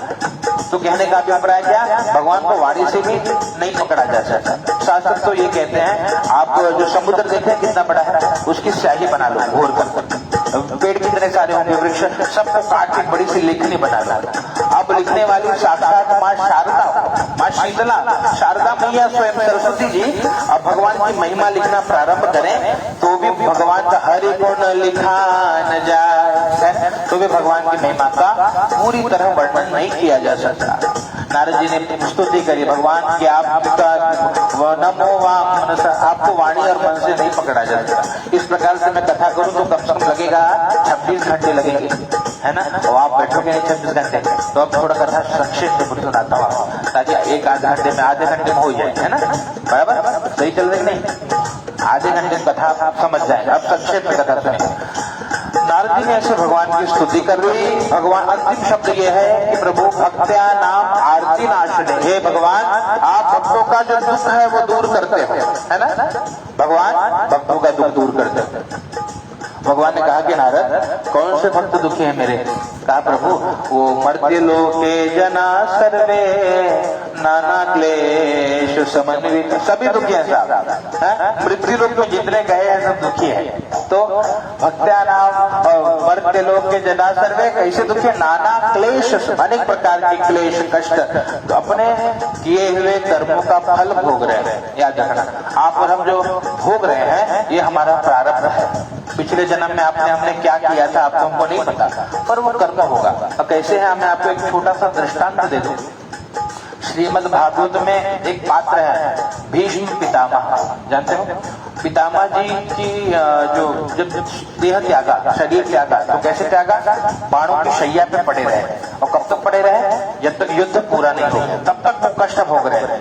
तो कहने का अभिप्राय क्या, भगवान को वाणी से भी नहीं पकड़ा जा सकता। शास्त्र तो ये कहते हैं, आप जो समुद्र देखें कितना बड़ा है, उसकी स्याही बना लो घोर कर। पेड़ कितने सारे होंगे, वृक्ष, सबको काट के बड़ी सी लेखनी बना लो। अब लिखने वाली साक्षात माँ शारदा, माँ शीतला, शारदा मैया स्वयं सरस्वती जी अब भगवान की महिमा लिखना प्रारंभ करें तो भी भगवान का हरि गुण लिखा न जाए, तो भी भगवान की महिमा का पूरी तरह वर्णन नहीं किया जा सकता। नारद जी ने स्तुति करी भगवान की, आपका नमो वाक् मनसा, आपको वाणी और मन से नहीं पकड़ा जा सकता। इस प्रकार से मैं कथा करूं तो कम से कम लगेगा 26 घंटे लगेंगे, है ना। और आप बैठोगे नहीं 26 घंटे, तो अब थोड़ा कथा संक्षिप्त में सुनाता हूँ ताकि एक आध घंटे में, आधे घंटे में हो जाए, है ना। बराबर सही चल रही नहीं, आधे घंटे में कथा आप समझ जाए। अब संक्षेप में कथा सुनिए। नारद जी ने ऐसे भगवान की स्तुति कर रही। भगवान अंतिम शब्द ये है कि प्रभु भक्त्या नाम आरती नाशने, हे भगवान आप भक्तों का जो दुख है वो दूर करते हो, है ना। भगवान भक्तों का दुख दूर करते हो। भगवान ने कहा कि नारद कौन से भक्त दुखी है मेरे? कहा प्रभु वो मर्त्य लोके जना सर्वे नाना क्लेश समन्वित, सभी दुखी है साहब। मृत्यु लोक में जितने गए हैं सब दुखी है। तो भक्त्या नाम और मर्त्य लोक के जना सर्वे कैसे दुखी है? नाना क्लेश, अनेक प्रकार के क्लेश कष्ट, तो अपने किए हुए कर्मों का फल भोग रहे हैं। याद रखना, आप और हम जो भोग रहे हैं ये हमारा प्रारब्ध है। पिछले जन्म में आपने हमने क्या किया था आपको हमको नहीं पता, पर वो कर्म होगा। अब कैसे है, मैं आपको एक छोटा सा दृष्टांत दे दूं। श्रीमद् भागवत में एक पात्र है भीष्म पितामह, जानते हो? पितामह जी की जो जब देह त्यागा, शरीर त्यागा, तो कैसे त्यागा? बाणों की शैया पे पड़े रहे। और कब तक पड़े रहे? जब तक युद्ध पूरा नहीं हो, तब तक वो कष्ट भोग रहे।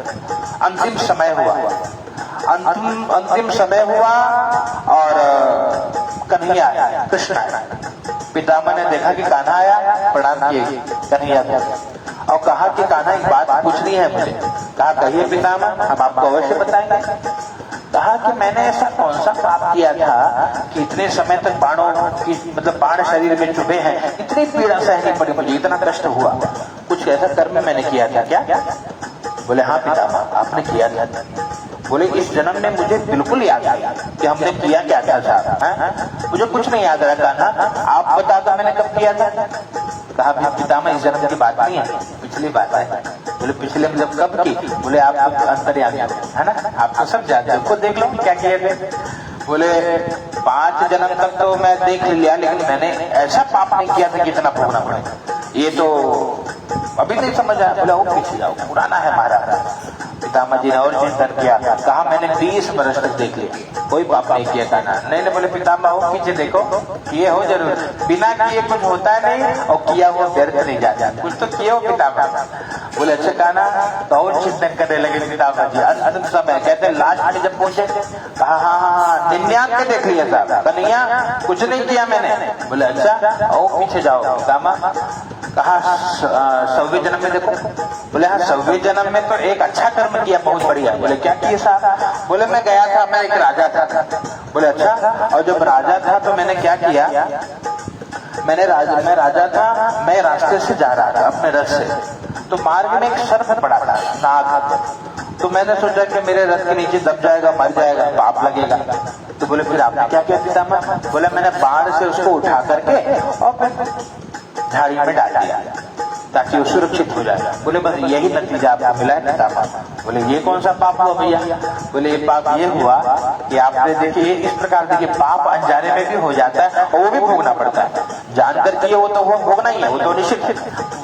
अंतिम समय हुआ, अंतिम समय हुआ और कन्हैया आया, कृष्ण आया। पितामह ने देखा कि कान्हा आया, प्रणाम किए कन्हैया को और कहा कि कान्हा एक बात पूछनी है मुझे। कहा कहिए पितामह, हम आपको अवश्य बताएंगे। कहा कि मैंने ऐसा कौन सा पाप किया था कि इतने समय तक बाणों की मतलब बाण शरीर में चुभे हैं, इतनी पीड़ा सहनी पड़ी मुझे, इतना कष्ट हुआ, कुछ ऐसा कर्म मैंने किया था क्या? बोले हाँ पितामह आपने किया था। बोले इस जन्म में मुझे बिल्कुल याद आया कि हमने किया क्या था साहब, मुझे कुछ नहीं याद रहा। कान्हा आप बता दो मैंने कब किया था। कहा पितामह इस जन्म की बात नहीं है, पिछली बात है। बोले पिछले मतलब कब की? बोले आप अंतर्यामी है ना, आप तो सब जानते हो, खुद देख लो क्या किए थे। बोले 5 जन्म तक तो मैं देख लिया, लेकिन मैंने ऐसा पाप नहीं किया था कितना भोगना पड़े, ये तो अभी नहीं समझ आया। बोला वो पीछे जाओ, पुराना है महाराज। पितामह जी ने और चिंतन किया, कहा मैंने 20 वर्ष तक देख लिया, कोई पाप नहीं किया। कान्हा नहीं, बोले पितामह हो पीछे देखो, किए हो जरूर, बिना किए कुछ होता नहीं और किया हुआ व्यर्थ नहीं जाता, कुछ तो किए हो पितामह। बोले अच्छा कान्हा, तो और चिंतन करने लगे पितामह जी। अंत समय कहते लास्ट में जब पूछे, कहा हाँ 99 देख लिया साहब, कन्हैया कुछ नहीं किया मैंने। बोले अच्छा और पीछे जाओ पितामह। कहा 100वें जन्म में देखो। बोले हाँ 100वें जन्म में तो एक अच्छा कर्म किया, बहुत बढ़िया। बोले क्या किए साहब? बोले मैं गया था, मैं एक राजा था। बोले अच्छा, और जब राजा था तो मैंने क्या किया? मैं राजा था, मैं रास्ते से जा रहा था अपने रथ से, तो मार्ग में एक सर्प पड़ा था, नाग। तो मैंने सोचा कि मेरे रथ के नीचे दब जाएगा, मर जाएगा, पाप लगेगा। तो बोले फिर आपने क्या किया पितामह? बोले मैंने बाण से उसको उठा करके और फिर झाड़ी में डाल दिया ताकि वो सुरक्षित हो जाए। बोले बस यही नतीजा आपको मिला है पितामह। बोले ये कौन सा पाप हुआ भैया? बोले ये पाप ये हुआ कि आपने देखिए इस प्रकार देखिए पाप अनजाने में भी हो जाता है और वो भी भोगना पड़ता है। जानकर किए वो तो वो भोगना ही है, वो तो निश्चित।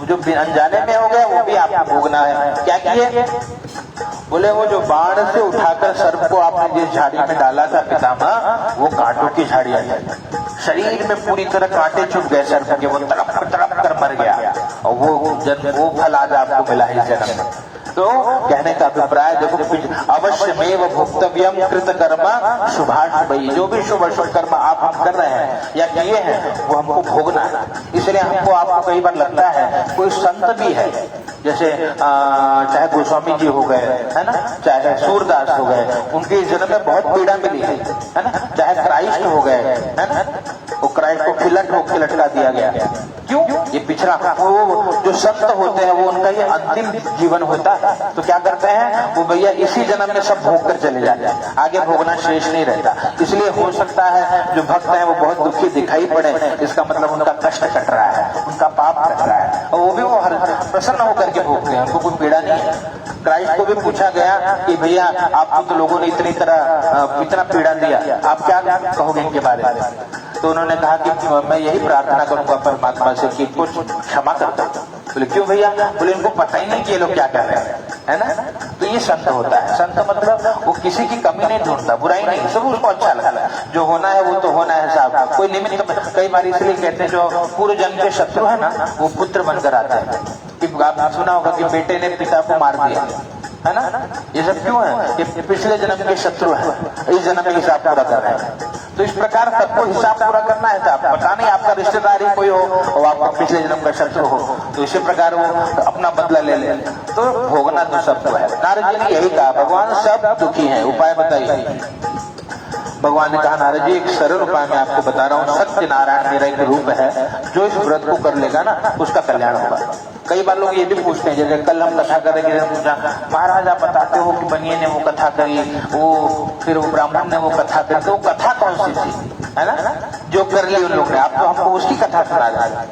जो अनजाने में हो गया वो भी आपको भोगना है। क्या किए? बोले वो जो बाण से उठाकर सर्प को आपने जिस झाड़ी में डाला था पितामह, वो कांटों की झाड़ी है, शरीर में पूरी तरह कांटे चुभ गए सर्प के, वो तड़प कर मर गया और वो फल आज आपको मिला है जन्म में। तो कहने का अभिप्राय देखो, अवश्य में वो भोक्तव्यम कृत कर्म शुभाशुभ, जो भी शुभ अशुभ कर्म आप कर रहे हैं या किए हैं वो हमको भोगना है। इसलिए हमको आपको कई बार लगता है कोई संत भी है, जैसे चाहे गोस्वामी जी हो गए है ना, चाहे सूरदास हो गए, उनके जन्म में बहुत पीड़ा मिली है ना, चाहे क्राइस्ट हो गए है ना, वो क्राइस्ट को खिलट होकर लटका दिया गया। क्यों? ये पिछड़ा, वो जो संत होते हैं वो उनका ये अंतिम जीवन होता है, तो क्या करते हैं वो भैया इसी जन्म में सब भोग कर चले जाते हैं, आगे भोगना शेष नहीं रहता। इसलिए हो सकता है जो भक्त है वो बहुत दुखी दिखाई पड़े, इसका मतलब उनका कष्ट कट रहा है, उनका पाप कट रहा है, और वो भी वो प्रसन्न होकर के भोगते हैं, उनको कोई पीड़ा नहीं है। क्राइस्ट को भी पूछा गया कि भैया आपको तो लोगों ने इतना पीड़ा दिया, आप क्या कहोगे इनके बारे में? तो उन्होंने कहा कि मैं यही प्रार्थना करूंगा परमात्मा से कि कुछ क्षमा करता हूं। बोले क्यों भैया? बोले इनको पता ही नहीं कि ये लोग क्या कर रहे हैं, है ना। तो ये संत होता है, संत मतलब वो किसी की कमी नहीं ढूंढता, बुराई नहीं, सब उसको अच्छा लगता है, जो होना है वो तो होना है साहब। कोई निमित्त, कई बार इसलिए कहते हैं जो पूर्व जन्म के शत्रु है ना वो पुत्र बनकर आते हैं। आपने सुना होगा कि बेटे ने पिता को मार दिया, है ना। ये सब क्यों है? ये पिछले जन्म के शत्रु है, इस जन्म में हिसाब पूरा कर रहे हैं। तो इस प्रकार सबको हिसाब पूरा करना है। साहब पता नहीं आपका रिश्तेदार ही कोई हो और आपका पिछले जन्म का शत्रु हो, तो इसी प्रकार वो अपना बदला ले ले, तो भोगना तो सबको है। नारद जी ने यही कहा, भगवान सब दुखी है, उपाय बताइए। भगवान ने कहा नारद जी एक सरल उपाय मैं आपको बता रहा हूँ, सत्य नारायण मेरा एक रूप है, जो इस व्रत को कर लेगा ना उसका कल्याण होगा। कई बार लोग ये भी पूछते हैं, जैसे कल हम कथा करेंगे, पूछा महाराज आप बताते हो कि बनिए ने वो कथा करी, वो फिर वो ब्राह्मण ने वो कथा करी, तो वो कथा कौन सी थी, है ना, जो कर ली उन लोग ने, आप तो हमको उसकी कथा सुना रहे हैं।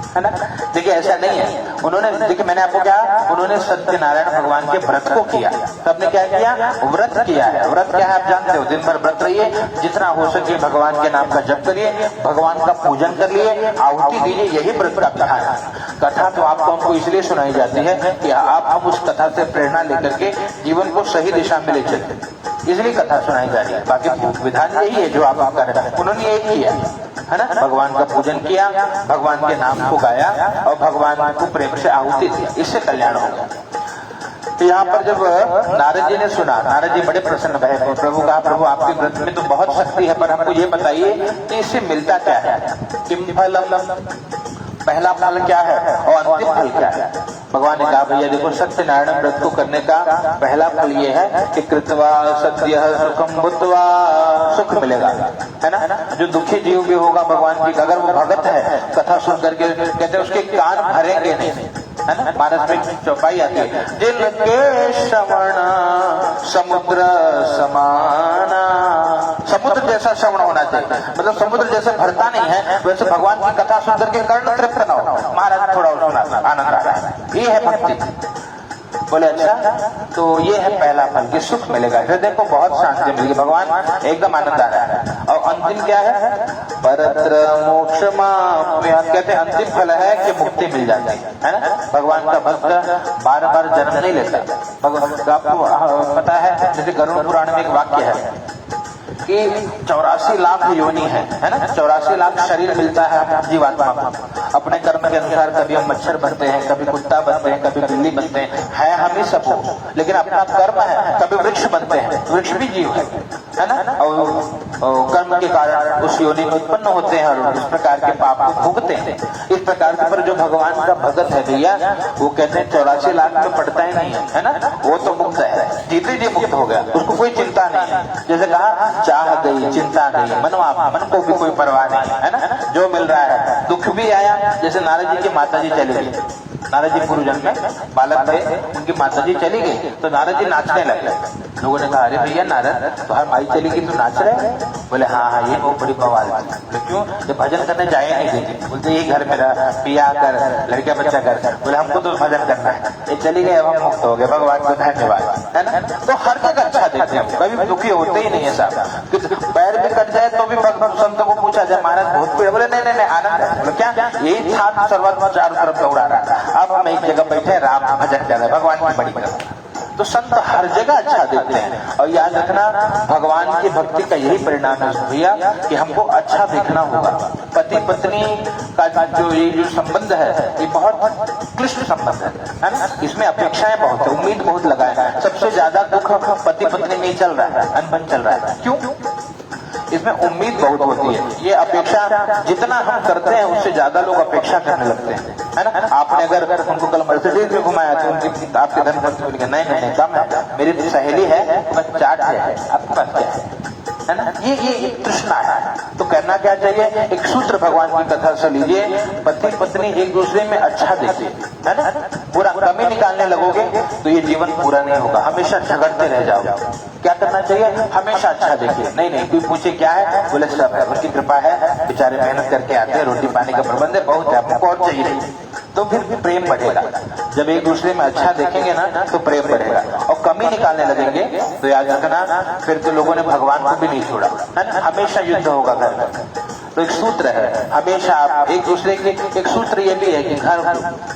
है ना। देखिए ऐसा नहीं है, उन्होंने देखिए मैंने आपको क्या, उन्होंने सत्यनारायण भगवान के व्रत को किया, सबने क्या किया, व्रत किया है। व्रत क्या है आप जानते हो, दिन भर व्रत रहिए, जितना हो सके भगवान के नाम का जप करिए, भगवान का पूजन कर लिए, आहुति दीजिए, यही व्रत का विधान है। कथा तो आपको हमको इसलिए सुनाई जाती है कि आप हम उस कथा से प्रेरणा लेकर के जीवन को सही दिशा में ले चलते, इसलिए कथा सुनाई जा रही है। बाकी विधान यही है जो आप कर रहे हैं, उन्होंने यही किया है ना। भगवान का पूजन किया, भगवान के नाम को गाया और भगवान को प्रेम से आहुति दी, इससे कल्याण होगा। तो यहाँ पर जब नारद जी ने सुना, नारद जी बड़े प्रसन्न भये, प्रभु कहा, प्रभु आपके व्रत में तो बहुत शक्ति है, पर हमको ये बताइए कि इससे मिलता क्या है, किम फलम, पहला फल क्या है और अंतिम फल क्या है। भगवान ने कहा, भैया देखो, सत्यनारायण व्रत को करने का पहला फल ये है कि कृत्वा सत्य सुखम भूत्वा, सुख मिलेगा, है ना। जो दुखी जीव भी होगा भगवान की, अगर वो भगत है, कथा सुन करके कहते हैं उसके कान भरेंगे नहीं, है ना। मानस में चौपाई आती है, जिनके श्रवण समुद्र समाना, समुद्र जैसा श्रवण होना चाहिए, मतलब समुद्र जैसे भरता नहीं है, वैसे भगवान की कथा सुन करके कर्ण तृप्त न हो, महाराज थोड़ा सुना आनंद आ रहा है, ये है भक्ति। बोले अच्छा, तो ये है पहला फल कि सुख मिलेगा, हृदय को बहुत शांति मिलेगी, भगवान एकदम आनंद आ रहा है। और अंतिम क्या है, परत्र मोक्षमाप्नुयात्, कहते हैं अंतिम फल है कि मुक्ति मिल जाती है ना। भगवान का भक्त बार बार जन्म नहीं लेता। आपको पता है, जैसे गरुड़ पुराण में एक वाक्य है कि 84 लाख योनि है ना, 84 लाख शरीर मिलता है जीवात्मा को। अपने कर्म के अनुसार कभी हम मच्छर बनते हैं, कभी कुत्ता बनते हैं, कभी बिल्ली बनते हैं हम ही सब हो, लेकिन अपना कर्म है, कभी वृक्ष बनते हैं, वृक्ष भी जीव है ना। और कर्म के कारण उस योनि में उत्पन्न होते हैं और इस प्रकार के पाप को भोगते हैं। इस प्रकार के पर जो भगवान का भगत है भैया, वो कहते हैं 84 लाख में पड़ता ही नहीं है ना, वो तो मुक्त है, जीते जी मुक्त हो गया, उसको कोई चिंता नहीं है। जैसे कहा, चाह गई चिंता गई, मनवा, मन को भी कोई परवाह नहीं है ना, जो मिल रहा है। दुख भी आया, जैसे नारद जी की माता जी चली गई, नारद जी पूर्व जन्म में बालक थे, उनकी माता जी चली गई, तो नारद जी नाचने लगे। लोगों ने कहा, अरे भैया नारद, तुम्हारी माई चली गई तो नाच रहे? बोले हाँ, ये बहुत बड़ी बवाल थी। बोले क्यों? ये भजन करने जाए नहीं देती, बोलते ये घर मेरा, पिया कर, लड़का बच्चा कर। बोले हमको तो भजन करना है, ये चली गई, अब हम मुक्त हो गए, भगवान को धन्यवाद, है ना। तो हर जगह अच्छा देखते हैं, कभी दुखी होते ही नहीं है साहब। पैर भी कट जाए तो भी संतों को पूछा जाए, महाराज बहुत पीड़ा, बोले नहीं नहीं आनंद है। बोले क्या? यही छात्र सर्वत्र चारों तरफ दौड़ा रहा है, अब हम एक जगह बैठे राम भजन कर रहे हैं, भगवान की बड़ी तरफ। तो संत हर जगह अच्छा देखते हैं। और याद रखना, भगवान की भक्ति का यही परिणाम है भैया कि हमको अच्छा देखना होगा। पति पत्नी का जो संबंध है, ये बहुत क्लिष्ट संबंध है ना। इसमें अपेक्षाएं बहुत है, उम्मीद बहुत लगाए है। सबसे ज्यादा दुख पति पत्नी में चल रहा है, अनबन चल रहा है। क्यों? इसमें उम्मीद बहुत होती है। ये अपेक्षा जितना हम करते हैं उससे ज्यादा लोग अपेक्षा करने लगते हैं, है ना। आपने अगर उनको कल मर्सिडीज में घुमाया तो उनकी आपके धर्म पत्नी बोलेंगे नहीं कम है, मेरी तो सहेली है, चार्ट है, आपके पास क्या है ना। ये तृष्णा है। तो करना क्या चाहिए, एक सूत्र भगवान की कथा से लीजिए, पति पत्नी एक दूसरे में अच्छा देखिए, है ना। पूरा कमी निकालने लगोगे तो ये जीवन पूरा नहीं होगा, हमेशा झगड़ते रह जाओगे। क्या करना चाहिए, हमेशा अच्छा देखिए। नहीं कोई पूछे क्या है, बोले सब है, उनकी कृपा है, बेचारे मेहनत करके आते हैं, रोटी पानी का प्रबंध है, बहुत है, आपको और चाहिए नहीं। तो फिर भी प्रेम बढ़ेगा। जब एक दूसरे में अच्छा देखेंगे ना तो प्रेम बढ़ेगा। और कमी निकालने लगेंगे तो याद रखना, फिर तो लोगों ने भगवान को भी नहीं छोड़ा, है ना। हमेशा युद्ध होगा घर में। तो एक सूत्र है, हमेशा आप एक दूसरे के, एक सूत्र ये भी है कि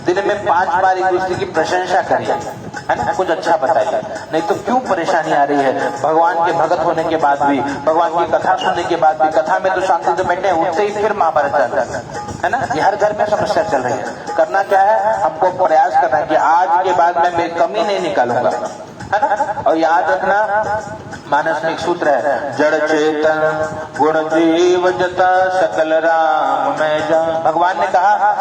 दिन में 5 बार एक दूसरे की प्रशंसा करिए, है ना, कुछ अच्छा बताइए। नहीं तो क्यों परेशानी आ रही है, भगवान के भगत होने के बाद भी, भगवान की कथा सुनने के बाद भी, कथा में तो शांति से बैठे, उठते ही फिर महाभारत चलता है ना। ये हर घर में समस्या चल रही है। करना क्या है, हमको प्रयास करना है कि आज के बाद मैं कमी नहीं निकालूंगा, है ना। और याद रखना, मानस में एक सूत्र है, जड़ चेतन गुण जीव जता सकल राम में जा। भगवान ने कहा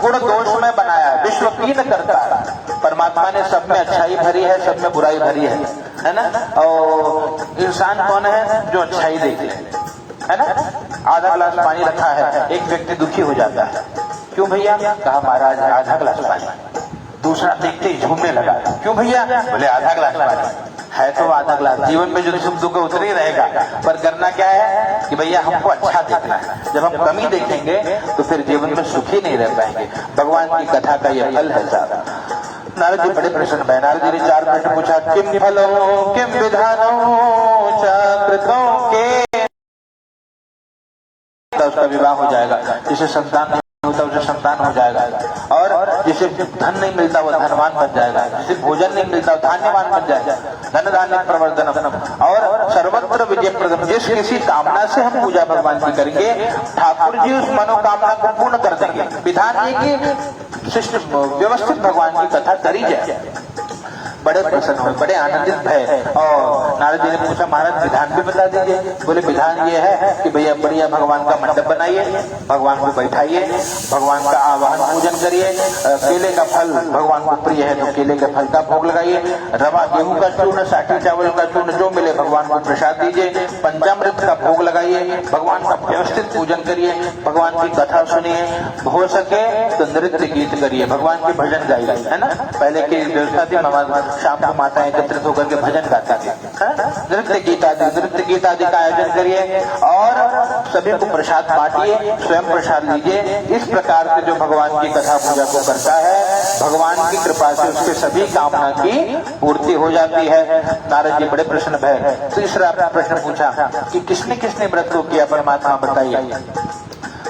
गुण दोष में बनाया, विश्व कीन करता है। परमात्मा ने सब में अच्छाई भरी है, सब में बुराई भरी है ना। और इंसान कौन है, जो अच्छाई देखे, है ना। आधा गिलास पानी रखा है, एक व्यक्ति दुखी हो जाता है, क्यों भैया? कहा महाराज आधा गिलास पानी। दूसरा देखते ही झूमने लगा, क्यों भैया? बोले आधा गिलास पानी, है तो आधा गिलास, जीवन में जो सुख दुख उतर ही रहेगा, पर करना क्या है कि भैया हमको अच्छा देखना है। जब हम कमी देखेंगे तो फिर जीवन में सुखी नहीं रह पाएंगे। भगवान की कथा का यह फल है साहब। नारद जी बड़े प्रश्न में, नारद जी ने 4 प्रश्न पूछा, किम फलो किम विधानो चाकृतों के, उसका विवाह हो जाएगा, जिसे संतान नहीं होता उसे संतान हो जाएगा, और जिसे धन नहीं मिलता वो धनवान बन जाएगा, जिसे भोजन नहीं मिलता वो धान्यवान बन जाएगा, धन धान्य प्रवर्धनम, और सर्वत्र विजय प्रदम। जिस किसी कामना से हम पूजा भगवान की करेंगे, ठाकुर जी उस मनोकामना को पूर्ण कर देंगे। विधान ये कि शिष्ट व्यवस्थित भगवान की कथा करी जाए। बड़े प्रसन्न हुए, बड़े आनंदित भय, और नारद जी ने पूछा महाराज विधान भी बता दीजिए। बोले विधान ये है कि भैया बढ़िया भगवान का मंडप बनाइए, भगवान को बैठाइए, भगवान का आवाहन पूजन करिए, केले का फल भगवान को प्रिय है तो केले के फल का भोग लगाइए, रवा गेहूं का चूर्ण, साठी चावल का चूर्ण जो मिले भगवान को प्रसाद दीजिए, पंचामृत का भोग लगाइए, भगवान का व्यवस्थित पूजन करिए, भगवान की कथा सुनिए, हो सके तो नृत्य गीत करिए, भगवान के भजन गाइए, है ना। पहले की व्यवस्था थी, शाम को माताएं एकत्रित होकर के भजन गाती थी, नृत्य गीत आदि का आयोजन करिए, और सभी को प्रसाद बांटिए, स्वयं प्रसाद लीजिए। इस प्रकार से जो भगवान की कथा पूजा को करता है, भगवान की कृपा से उसके सभी कामना की पूर्ति हो जाती है। नारद जी बड़े प्रश्न भय। तीसरा प्रश्न पूछा कि किसने किसने व्रत को किया, परमात्मा बताइए।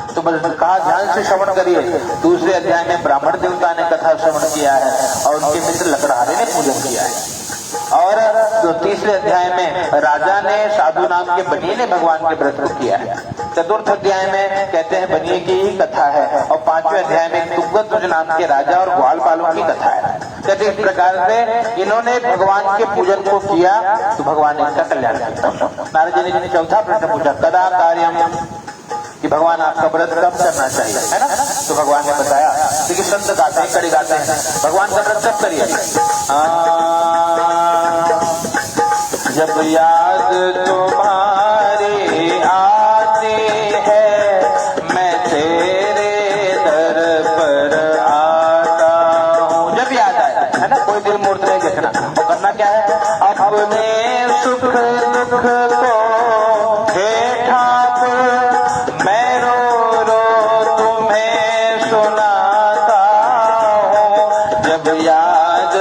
तो कहा ध्यान से श्रवण करिए। दूसरे अध्याय में ब्राह्मण देवता ने कथा श्रवण किया है और उनके मित्र लकड़हारे ने पूजन किया है, और तो तीसरे अध्याय में राजा ने साधु नाम के बनिए ने भगवान के व्रत को किया है। चतुर्थ अध्याय में कहते हैं बनिए की ही कथा है, और 5वें अध्याय में तुंगध्वज नाम के राजा और ग्वालपालों की कथा है। कहते इस प्रकार से इन्होंने भगवान के पूजन को किया तो भगवान ने इनका कल्याण किया। नारद जी ने चौथा प्रश्न पूछा, कदा कार्यम, कि भगवान आपका व्रत कब करना चाहिए, है ना। तो भगवान ने बताया, क्योंकि संत गाते हैं, कड़ी गाते हैं, भगवान का व्रत कब करिए, जब याद तुम्हारी आती है, मैं तेरे दर पर आता हूँ। जब याद आए, है ना, कोई दिल मूर्त नहीं देखना। और करना क्या है, अपने सुख दुख को हे ठाकुर मैं रो रो तुम्हें सुनाता हूँ, जब याद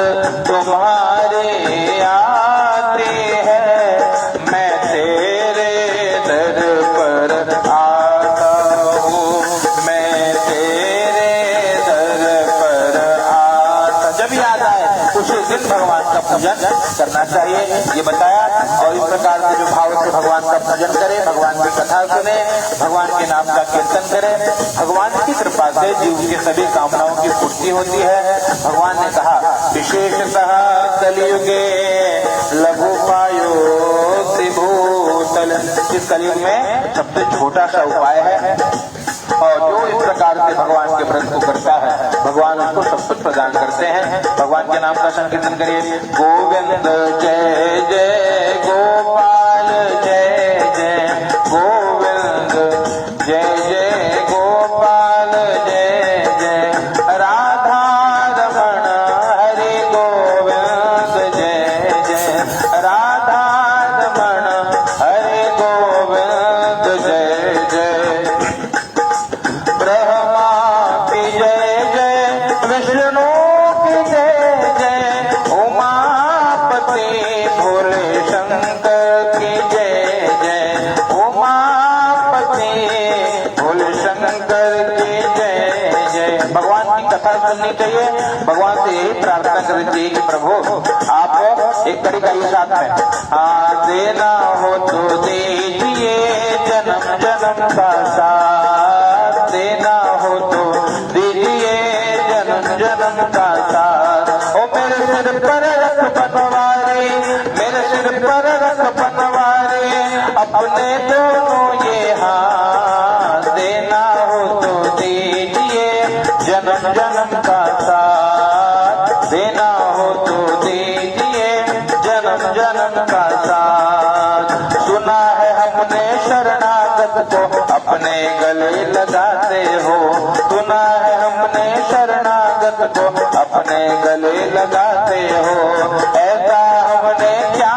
तुम्हारे आती है, मैं तेरे दर पर आता हूँ, मैं तेरे दर पर आता। जब याद आए उसी दिन भगवान का पूजन करना चाहिए, ये बताया। और इस प्रकार से जो भाव से भगवान का भजन करे, भगवान की कथा सुने, भगवान के नाम का कीर्तन करे, भगवान की कृपा से जीव की सभी कामनाओं की पूर्ति होती है। भगवान ने कहा विशेषतः कलियुगे लघुपायो त्रिभूतल, इस कलियुग में सबसे छोटा सा उपाय है, और जो इस प्रकार से भगवान के व्रत को करता है भगवान उसको सब कुछ प्रदान करते हैं। भगवान के नाम का संकीर्तन करिए, गोविंद जय जय गोपाल जय जय, गोविंद जय जय गोपाल जय जय, राधा रमण हरि गोविंद जय जय, राधा रमण हरि गोविंद जय जय, ब्रह्मा की जय जय, विष्णु की जय जय, उमापति भोले शंकर की जय जय, उमापति भोले शंकर की जय जय। भगवान की कथा सुननी चाहिए, भगवान से यही प्रार्थना करनी चाहिए कि प्रभु आप एक कड़ी गाइए साथ में, देना हो तो दीजिए जन्म जन्म का साथ, देना हो तो दीजिए जन्म जन्म का साथ। ओ मेरे सिर पर रख पनवारी, मेरे सिर पर रख पनवारी, अपने दोनों ये हाथ, देना हो तो दीजिए जन्म जन्म का साथ, देना हो तो दीजिए जन्म जन्म का साथ। सुना है हमने शरणागत को अपने गले लगाते हो, सुना है हमने शरणागत को अपने गले लगाते हो, ऐसा हमने क्या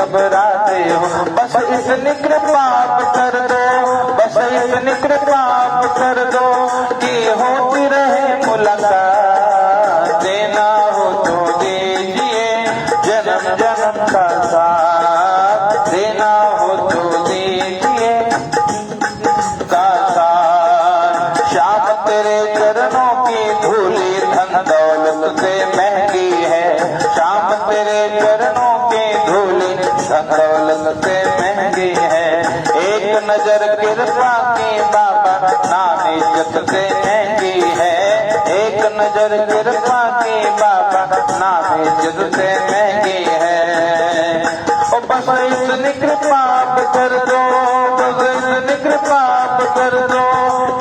घबराते हो। बस इतनी कृपा कर दो, बस इतनी कृपा कर दो कि होती रहे मुलाकात। देना हो तो दीजिए जन्म जन्म का साथ, देना हो तो दीजिए का साथ। श्याम तेरे चरणों की धूली धन दौलत से महंगी है, श्याम तेरे चरणों की धूली धन दौलत से महंगी है। एक नजर कृपा की बाबा नाम इज्जत से महंगी है, एक नजर कृपा की बाबा नाम इज्जत से महंगी है। ओ बस इतनी कृपा कर दो, बस इतनी कृपा कर दो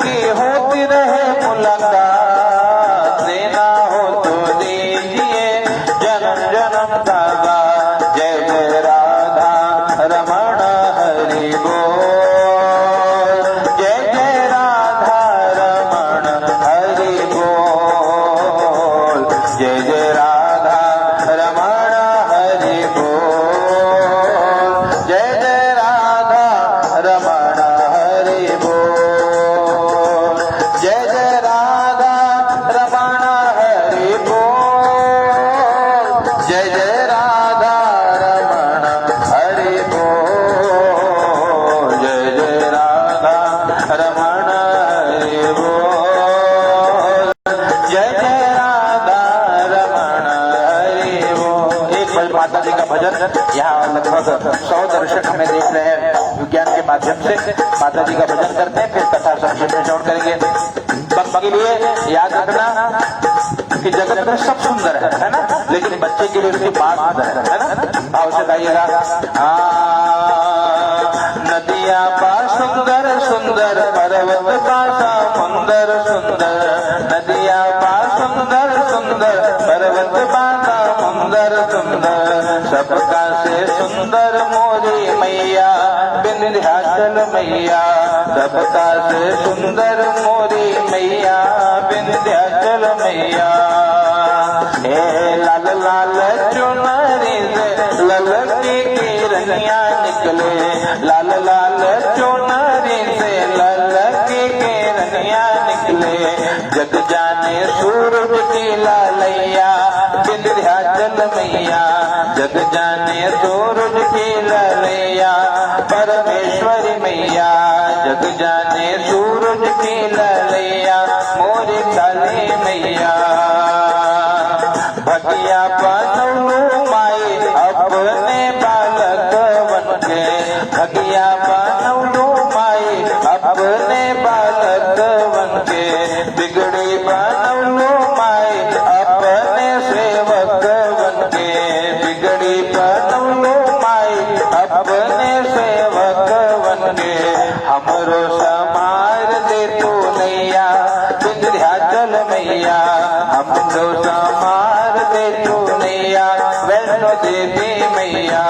कि होती रहे मुलाकात। देना हो तो दीजिए जन्म जन्म का साथ। जय जय राधा रमण हरि बोल, जय जय राधा रमण हरि बोल, जय जय राधा रमण हरि बोल, जय जय राधा रमण हरि बोल, जय जय राधा रमण हरि बोल, जय जय राधा रमण हरि बोल, जय जय राधा रमण हरि बोल, जय जय राधा रमण हरि बोल। एक बार माता जी का भजन यहाँ लगभग 100 दर्शक हमें देख रहे हैं विज्ञान के माध्यम से। माता जी का भजन करते हैं, फिर कथा संक्षेप में श्रवण करेंगे। के लिए याद रखना कि जगत में सब सुंदर है ना, लेकिन बच्चे के लिए उसकी बात सुंदर है ना। भाव से गाइएगा। नदियाँ पा सुंदर सुंदर, पर्वत पा समुंदर सुंदर, नदियाँ पा सुंदर सुंदर, पर्वत पा समुंदर सुंदर, सबका से सुंदर मोरी मैया विंध्याचल मैया, सबका से सुंदर मोरी मैया विंध्याचल मैया। हे लाल लाल चुनरी से ललकी किरनिया निकले, लाल लाल चुनरी से ललकी किरनिया निकले, जग जाने सूरज की लालैया विंध्याचल मैया, जग जाने सूरज की लालैया परमेश्वरी मैया, जग जाने सूरज की लालैया मोरी काली मैया। भगिया बनलू माई अपने बालक बनके, भगिया बनलू माई अपने बालक बनके, बिगड़ी बनलू माई अपने सेवक बनके, बिगड़ी बनलू माई अपने सेवक बनके। हमरो समार दे तू नैया विंध्याचल मैया, हमरो समार दे तू नैया वैष्णो देवी मैया।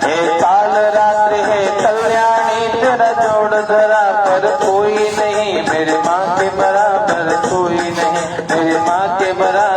हे काल रात्रि है कल्याणी तेरा जोड़ धरा पर कोई नहीं, मेरे माँ के बराबर कोई नहीं, मेरे माँ के बराबर